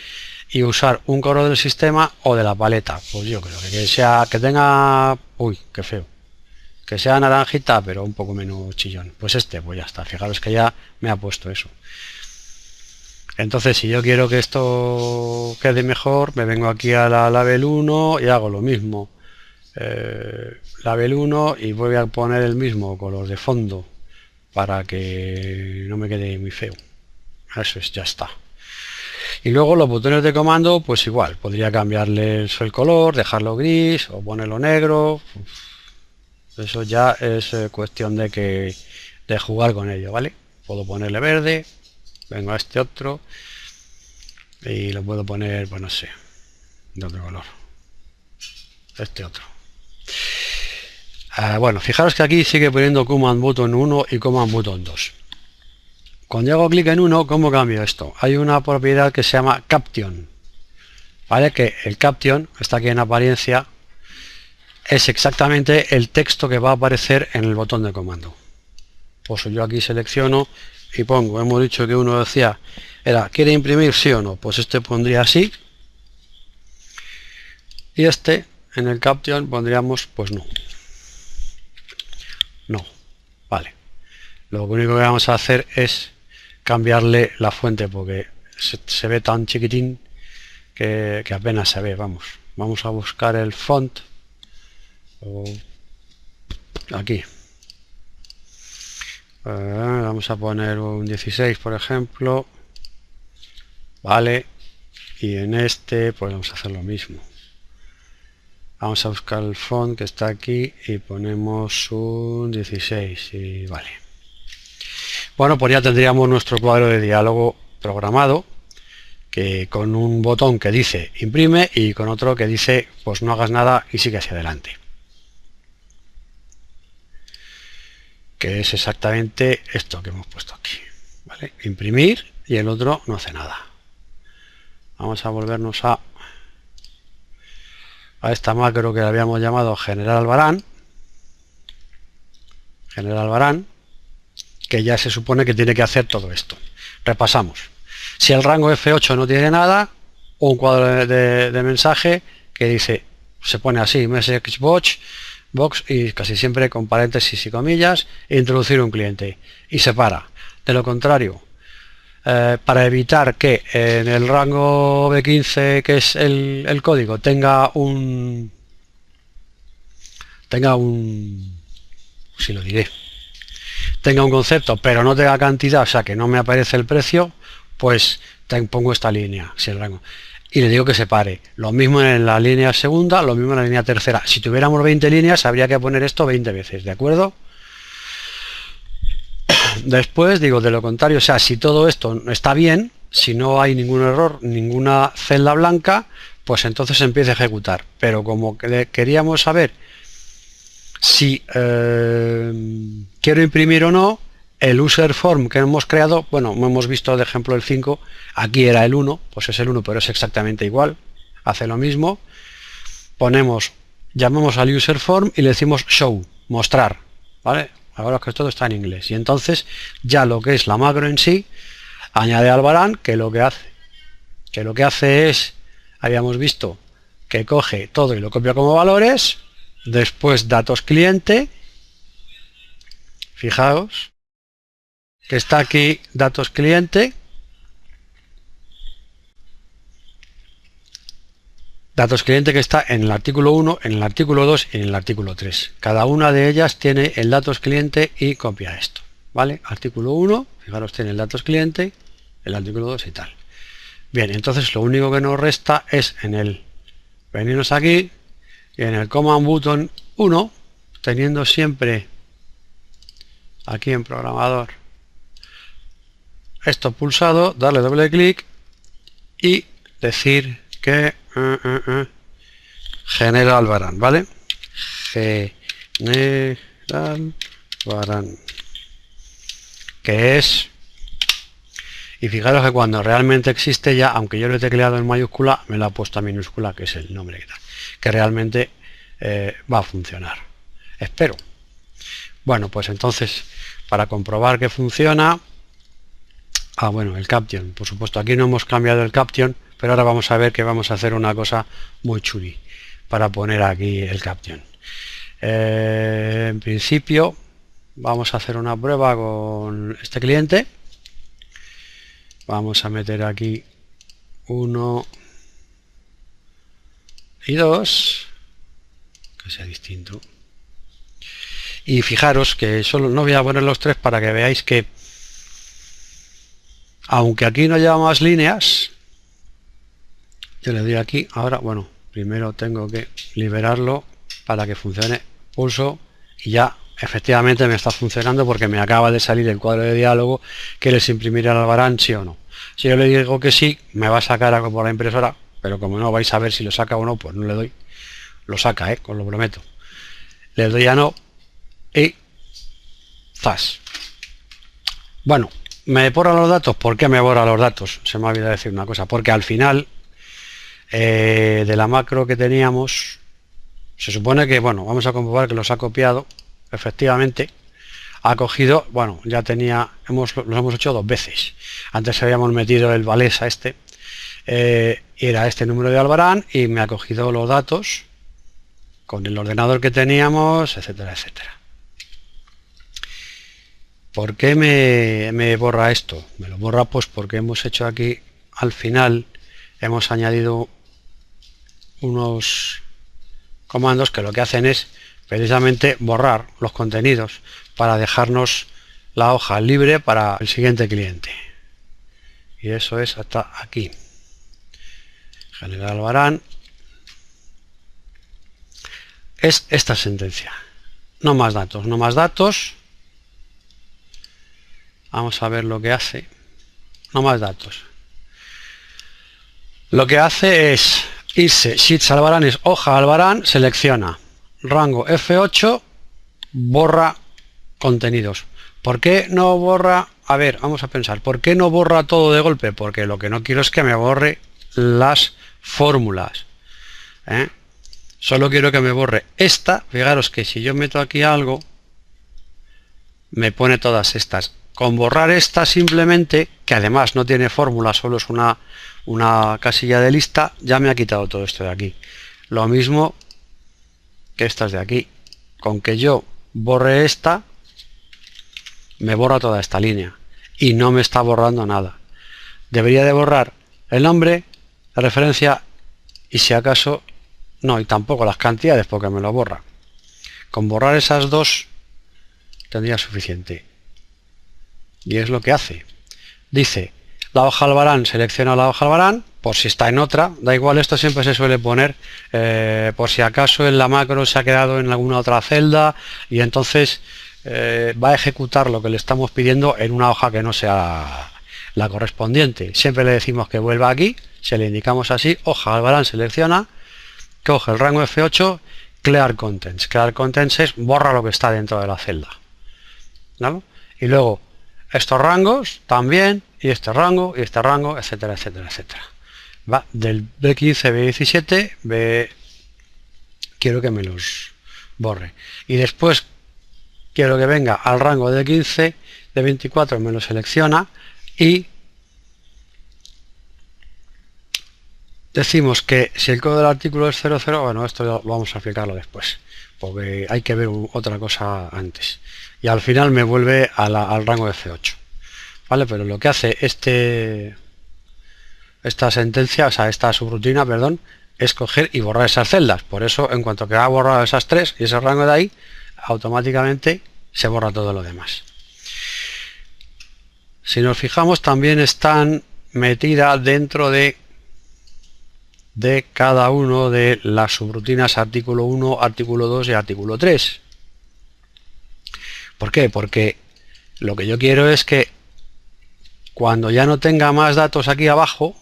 y usar un color del sistema o de la paleta. Pues yo creo que sea, que tenga, uy, qué feo, que sea naranjita pero un poco menos chillón. Pues pues ya está, fijaros que ya me ha puesto eso. Entonces si yo quiero que esto quede mejor, me vengo aquí a la Label 1 y hago lo mismo. Label 1 y voy a poner el mismo color de fondo para que no me quede muy feo. Eso es, ya está. Y luego los botones de comando, pues igual, podría cambiarles el color, dejarlo gris o ponerlo negro. Eso ya es cuestión de jugar con ello, ¿vale? Puedo ponerle verde, vengo a este otro y lo puedo poner, pues no sé, de otro color. Este otro. Bueno, fijaros que aquí sigue poniendo Command Button 1 y Command Button 2. Cuando hago clic en uno, ¿cómo cambio esto? Hay una propiedad que se llama Caption, ¿vale? Que el Caption, está aquí en apariencia, es exactamente el texto que va a aparecer en el botón de comando. Pues yo aquí selecciono y pongo, hemos dicho que uno decía, ¿quiere imprimir sí o no? Pues este pondría sí. Y este, en el Caption, pondríamos, pues no. No, vale. Lo único que vamos a hacer es cambiarle la fuente porque se ve tan chiquitín que apenas se ve. Vamos a buscar el font aquí. Vamos a poner un 16, por ejemplo. Vale. Y en este pues vamos a hacer lo mismo. Vamos a buscar el font que está aquí y ponemos un 16 y vale. Bueno, pues ya tendríamos nuestro cuadro de diálogo programado, que con un botón que dice imprime y con otro que dice pues no hagas nada y sigue hacia adelante. Que es exactamente esto que hemos puesto aquí, ¿vale? Imprimir y el otro no hace nada. Vamos a volvernos a esta macro que habíamos llamado General Albarán, que ya se supone que tiene que hacer todo esto. Repasamos. Si el rango F8 no tiene nada, un cuadro de mensaje que dice, se pone así, message box y casi siempre con paréntesis y comillas, introducir un cliente y se para. De lo contrario, para evitar que en el rango B15, que es el código, tenga un si lo diré, tenga un concepto pero no tenga cantidad, o sea que no me aparece el precio, pues pongo esta línea, si el rango, y le digo que se pare. Lo mismo en la línea segunda, lo mismo en la línea tercera. Si tuviéramos 20 líneas habría que poner esto 20 veces, ¿de acuerdo? Después digo, de lo contrario, o sea, si todo esto está bien, si no hay ningún error, ninguna celda blanca, pues entonces empieza a ejecutar. Pero como queríamos saber si quiero imprimir o no, el user form que hemos creado, bueno, hemos visto de ejemplo el 5, aquí era el 1, pues es el 1, pero es exactamente igual, hace lo mismo. Llamamos al user form y le decimos show, mostrar, ¿vale? Ahora que todo está en inglés. Y entonces ya lo que es la macro en sí, añade Albarán, que lo que hace es, habíamos visto, que coge todo y lo copia como valores, después datos cliente, fijaos, que está aquí datos cliente, que está en el artículo 1, en el artículo 2 y en el artículo 3. Cada una de ellas tiene el datos cliente y copia esto, ¿vale? Artículo 1, fijaros, tiene el datos cliente, el artículo 2 y tal. Bien, entonces lo único que nos resta es venirnos aquí y en el Command Button 1, teniendo siempre aquí en programador esto pulsado, darle doble clic y decir que General Albarán, ¿vale? General Albarán, que es, y fijaros que cuando realmente existe ya, aunque yo lo he tecleado en mayúscula, me lo ha puesto a minúscula, que es el nombre que realmente va a funcionar, espero. Bueno, pues entonces, para comprobar que funciona, bueno, el Caption, por supuesto, aquí no hemos cambiado el Caption pero ahora vamos a ver que vamos a hacer una cosa muy chuli para poner aquí el caption. En principio vamos a hacer una prueba con este cliente. Vamos a meter aquí 1 y 2, que sea distinto. Y fijaros que solo no voy a poner los 3 para que veáis que aunque aquí no lleva más líneas, yo le doy aquí. Ahora, bueno, primero tengo que liberarlo para que funcione. Pulso y ya efectivamente me está funcionando porque me acaba de salir el cuadro de diálogo. ¿Quieres imprimir el albarán, sí o no? Si yo le digo que sí, me va a sacar por la impresora, pero como no vais a ver si lo saca o no, pues no le doy. Lo saca, os lo prometo. Le doy a no y ¡zas! Bueno, me borra los datos. ¿Por qué me borra los datos? Se me ha olvidado decir una cosa. Porque al final de la macro que teníamos, se supone que, bueno, vamos a comprobar que los ha copiado. Efectivamente, ha cogido, bueno, ya tenía, los hemos hecho 2 veces. Antes habíamos metido el Valesa era este número de albarán y me ha cogido los datos con el ordenador que teníamos, etcétera, etcétera. ¿Por qué me borra esto? Me lo borra pues porque hemos hecho aquí, al final, hemos añadido unos comandos que lo que hacen es precisamente borrar los contenidos para dejarnos la hoja libre para el siguiente cliente. Y eso es hasta aquí. Generar albarán. Es esta sentencia. No más datos, no más datos. Vamos a ver lo que hace. No más datos. Lo que hace es irse, Sheets albarán es hoja albarán, selecciona rango F8, borra contenidos. ¿Por qué no borra? A ver, vamos a pensar. ¿Por qué no borra todo de golpe? Porque lo que no quiero es que me borre las fórmulas. Solo quiero que me borre esta. Fijaros que si yo meto aquí algo, me pone todas estas. Con borrar esta simplemente, que además no tiene fórmula, solo es una casilla de lista, ya me ha quitado todo esto de aquí. Lo mismo que estas de aquí. Con que yo borre esta, me borra toda esta línea. Y no me está borrando nada. Debería de borrar el nombre, la referencia y si acaso, no, y tampoco las cantidades porque me lo borra. Con borrar esas dos tendría suficiente. Y es lo que hace. Dice, la hoja albarán, selecciona la hoja albarán, por si está en otra, da igual, esto siempre se suele poner por si acaso en la macro se ha quedado en alguna otra celda y entonces va a ejecutar lo que le estamos pidiendo en una hoja que no sea la correspondiente. Siempre le decimos que vuelva aquí, se le indicamos así, hoja albarán, selecciona, coge el rango F8, clear contents. Clear contents es borra lo que está dentro de la celda, ¿no? Y luego estos rangos también, y este rango, etcétera, etcétera, etcétera. Va del B15, B17, B... quiero que me los borre. Y después quiero que venga al rango de 15, de 24 me lo selecciona y decimos que si el código del artículo es 00, bueno, esto lo vamos a explicarlo después, porque hay que ver otra cosa antes. Y al final me vuelve al rango de F8. ¿Vale? Pero lo que hace esta sentencia, o sea, esta subrutina, perdón, es coger y borrar esas celdas. Por eso, en cuanto que ha borrado esas 3 y ese rango de ahí, automáticamente se borra todo lo demás. Si nos fijamos, también están metidas dentro de cada uno de las subrutinas artículo 1, artículo 2 y artículo 3. ¿Por qué? Porque lo que yo quiero es que cuando ya no tenga más datos aquí abajo,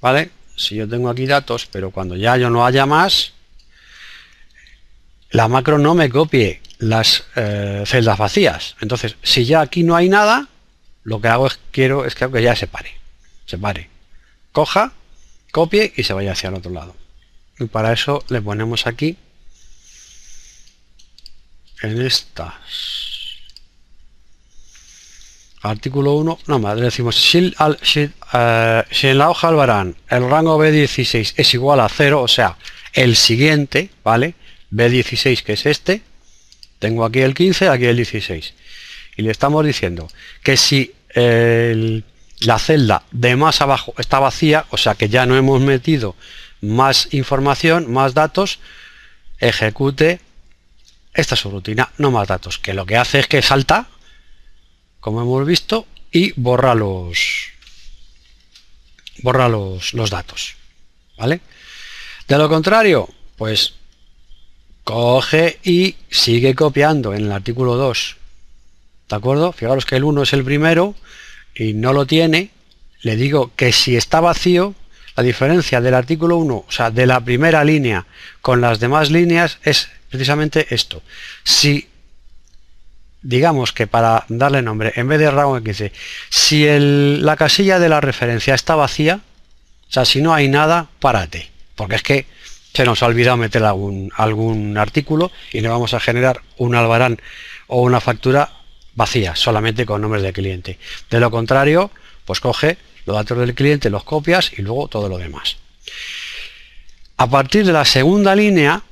¿vale? Si yo tengo aquí datos, pero cuando ya yo no haya más, la macro no me copie las celdas vacías. Entonces, si ya aquí no hay nada, lo que hago es quiero que ya se pare. Coja, copie y se vaya hacia el otro lado. Y para eso le ponemos aquí en estas artículo 1, no más, le decimos si en la hoja Albarán el rango B16 es igual a 0, o sea, el siguiente, ¿vale? B16, que es este, tengo aquí el 15, aquí el 16. Y le estamos diciendo que si la celda de más abajo está vacía, o sea que ya no hemos metido más información, más datos, ejecute esta subrutina, no más datos, que lo que hace es que salta, como hemos visto, y borra los datos, ¿vale? De lo contrario, pues coge y sigue copiando en el artículo 2, ¿de acuerdo? Fijaros que el 1 es el primero y no lo tiene. Le digo que si está vacío, la diferencia del artículo 1, o sea, de la primera línea con las demás líneas, es precisamente esto. Si, digamos que para darle nombre, en vez de rango 15, si la casilla de la referencia está vacía, o sea, si no hay nada, párate, porque es que se nos ha olvidado meter algún artículo y le vamos a generar un albarán o una factura vacía, solamente con nombres de cliente. De lo contrario, pues coge los datos del cliente, los copias y luego todo lo demás. A partir de la segunda línea,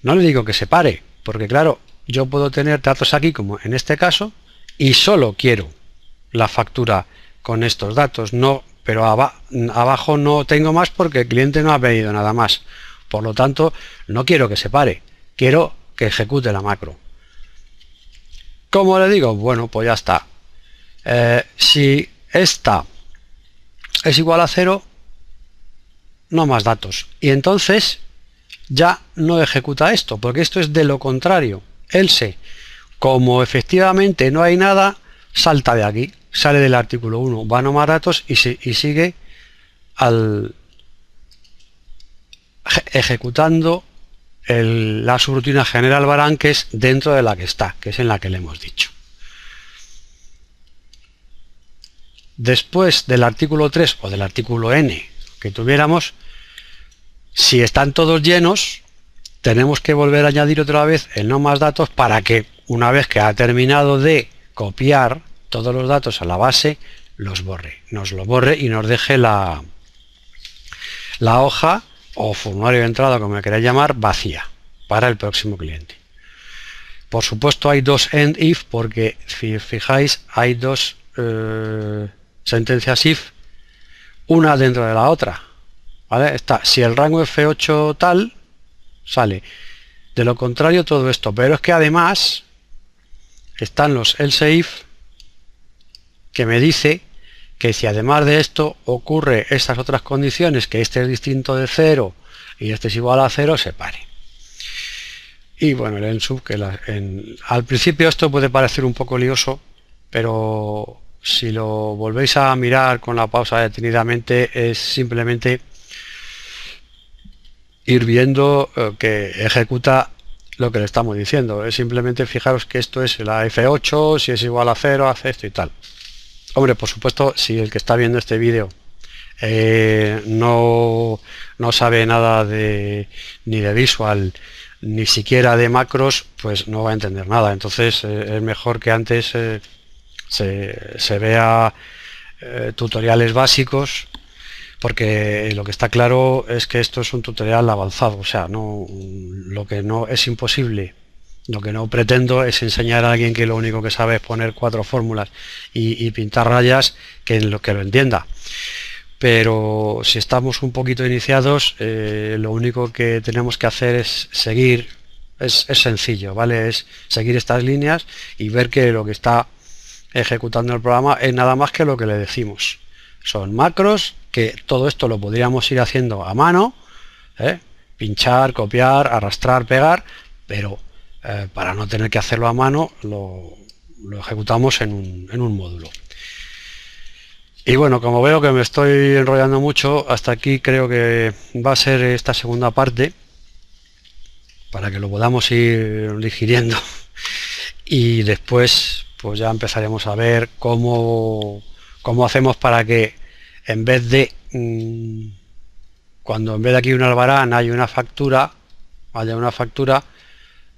no le digo que se pare, porque claro, yo puedo tener datos aquí, como en este caso, y solo quiero la factura con estos datos, no, pero abajo no tengo más porque el cliente no ha pedido nada más. Por lo tanto, no quiero que se pare, quiero que ejecute la macro. ¿Cómo le digo? Bueno, pues ya está. Si esta es igual a 0, no más datos. Y entonces ya no ejecuta esto, porque esto es de lo contrario. Else, como efectivamente no hay nada, salta de aquí, sale del artículo 1, va a no más datos y sigue ejecutando la subrutina general Albarán, que es dentro de la que está, que es en la que le hemos dicho. Después del artículo 3 o del artículo n que tuviéramos, si están todos llenos, tenemos que volver a añadir otra vez el no más datos para que una vez que ha terminado de copiar todos los datos a la base, nos lo borre y nos deje la hoja o formulario de entrada, como me queráis llamar, vacía para el próximo cliente. Por supuesto hay dos end if, porque si fijáis hay dos sentencias if, una dentro de la otra, ¿vale? Está, si el rango F8 tal, sale. De lo contrario todo esto, pero es que además están los else if, que me dice que si además de esto ocurre estas otras condiciones, que este es distinto de 0 y este es igual a 0, se pare. Y bueno, el ensub, que al principio esto puede parecer un poco lioso, pero si lo volvéis a mirar con la pausa detenidamente, es simplemente ir viendo que ejecuta lo que le estamos diciendo. Es simplemente fijaros que esto es la F8, si es igual a 0, hace esto y tal. Hombre, por supuesto, si el que está viendo este vídeo no sabe nada ni de visual, ni siquiera de macros, pues no va a entender nada. Entonces es mejor que antes se vea tutoriales básicos, porque lo que está claro es que esto es un tutorial avanzado. O sea, lo que no es imposible. Lo que no pretendo es enseñar a alguien que lo único que sabe es poner 4 fórmulas y pintar rayas, que lo entienda. Pero si estamos un poquito iniciados, lo único que tenemos que hacer es seguir, es sencillo, ¿vale? Es seguir estas líneas y ver que lo que está ejecutando el programa es nada más que lo que le decimos. Son macros, que todo esto lo podríamos ir haciendo a mano, pinchar, copiar, arrastrar, pegar, pero para no tener que hacerlo a mano, lo ejecutamos en un módulo. Y bueno, como veo que me estoy enrollando mucho, hasta aquí creo que va a ser esta segunda parte, para que lo podamos ir digiriendo. Y después pues ya empezaremos a ver cómo hacemos para que en vez de cuando en vez de aquí un albarán haya una factura,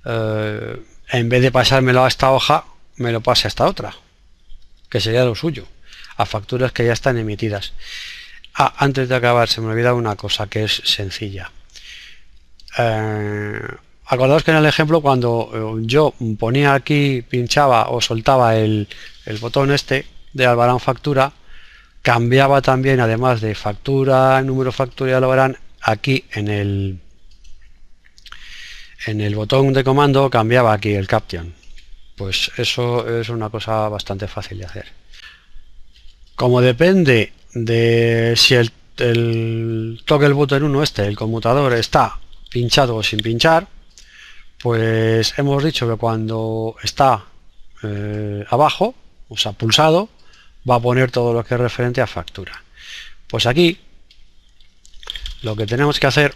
en vez de pasármelo a esta hoja, me lo pase a esta otra. que sería lo suyo, a facturas que ya están emitidas. Antes de acabar, se me olvidaba una cosa que es sencilla. Acordaos que en el ejemplo, cuando yo ponía aquí, pinchaba o soltaba el botón este de Albarán Factura, cambiaba también, además de factura, número factura y Albarán, aquí en el botón de comando cambiaba aquí el Caption. Pues eso es una cosa bastante fácil de hacer. Como depende de si el toggle button 1 el conmutador está pinchado o sin pinchar, pues hemos dicho que cuando está abajo, o sea, pulsado, va a poner todo lo que es referente a factura. Pues aquí lo que tenemos que hacer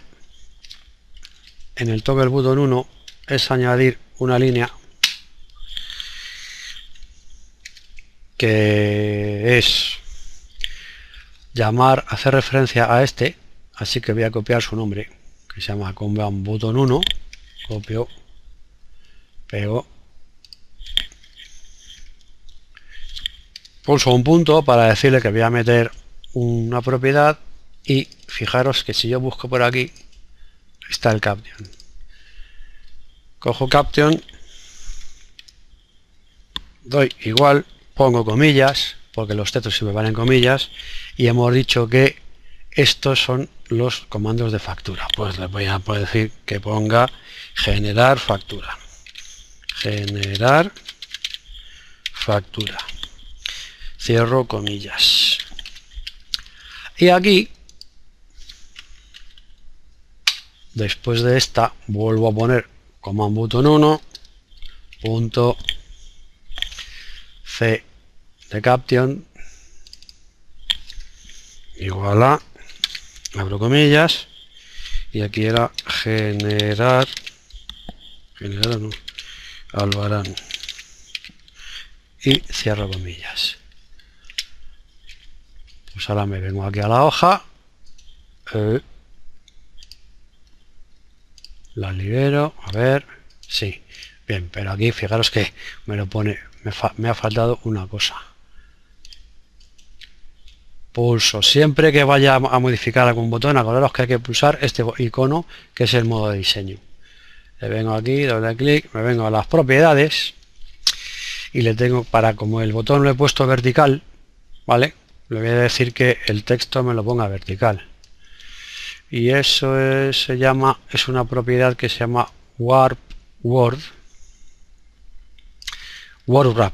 en el toggle button 1 es añadir una línea que es hacer referencia a este, así que voy a copiar su nombre, que se llama Kanban button 1, copio, pego, pulso un punto para decirle que voy a meter una propiedad y fijaros que si yo busco por aquí está el Caption. Cojo Caption, doy igual, pongo comillas, porque los textos siempre van en comillas, y hemos dicho que estos son los comandos de factura. Pues le voy a decir que ponga generar factura. Generar factura. Cierro comillas. Y aquí, después de esta, vuelvo a poner command button 1 punto c de Caption igual a, abro comillas, y aquí era generar no, Albarán, y cierro comillas. Pues ahora me vengo aquí a la hoja, la libero, a ver, sí, bien, pero aquí fijaros que me lo pone, me ha faltado una cosa. Pulso, siempre que vaya a modificar algún botón, acordaros que hay que pulsar este icono que es el modo de diseño. Le vengo aquí, doble clic, me vengo a las propiedades y le tengo, como el botón lo he puesto vertical, ¿vale? Le voy a decir que el texto me lo ponga vertical. Y eso es una propiedad que se llama wrap,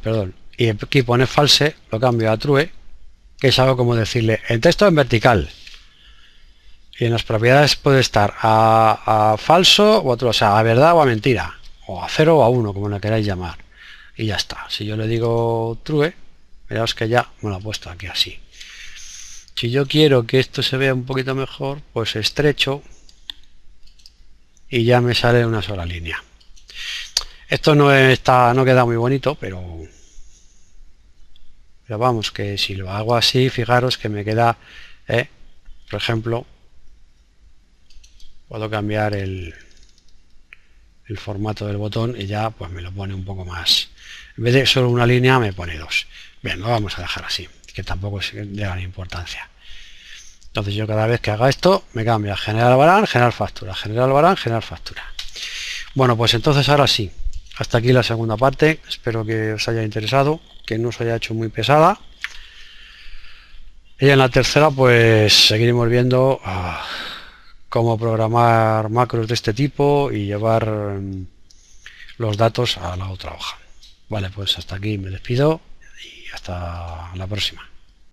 perdón. Y aquí pone false, lo cambio a true, que es algo como decirle el texto en vertical. Y en las propiedades puede estar a falso o otro, o sea, a verdad o a mentira, o a 0 o a 1, como lo queráis llamar. Y ya está. Si yo le digo true, veréis que ya me lo ha puesto aquí así. Si yo quiero que esto se vea un poquito mejor, pues estrecho y ya me sale una sola línea. Esto no queda muy bonito, pero vamos, que si lo hago así, fijaros que me queda, por ejemplo, puedo cambiar el formato del botón y ya pues me lo pone un poco más. En vez de solo una línea me pone dos. Bien, lo vamos a dejar así, que tampoco es de gran importancia. Entonces yo cada vez que haga esto me cambia generar Albarán, generar factura, generar Albarán, generar factura. Bueno, pues entonces ahora sí, hasta aquí la segunda parte. Espero que os haya interesado, que no os haya hecho muy pesada. Y en la tercera pues seguiremos viendo cómo programar macros de este tipo y llevar los datos a la otra hoja. Vale, pues hasta aquí me despido y hasta la próxima.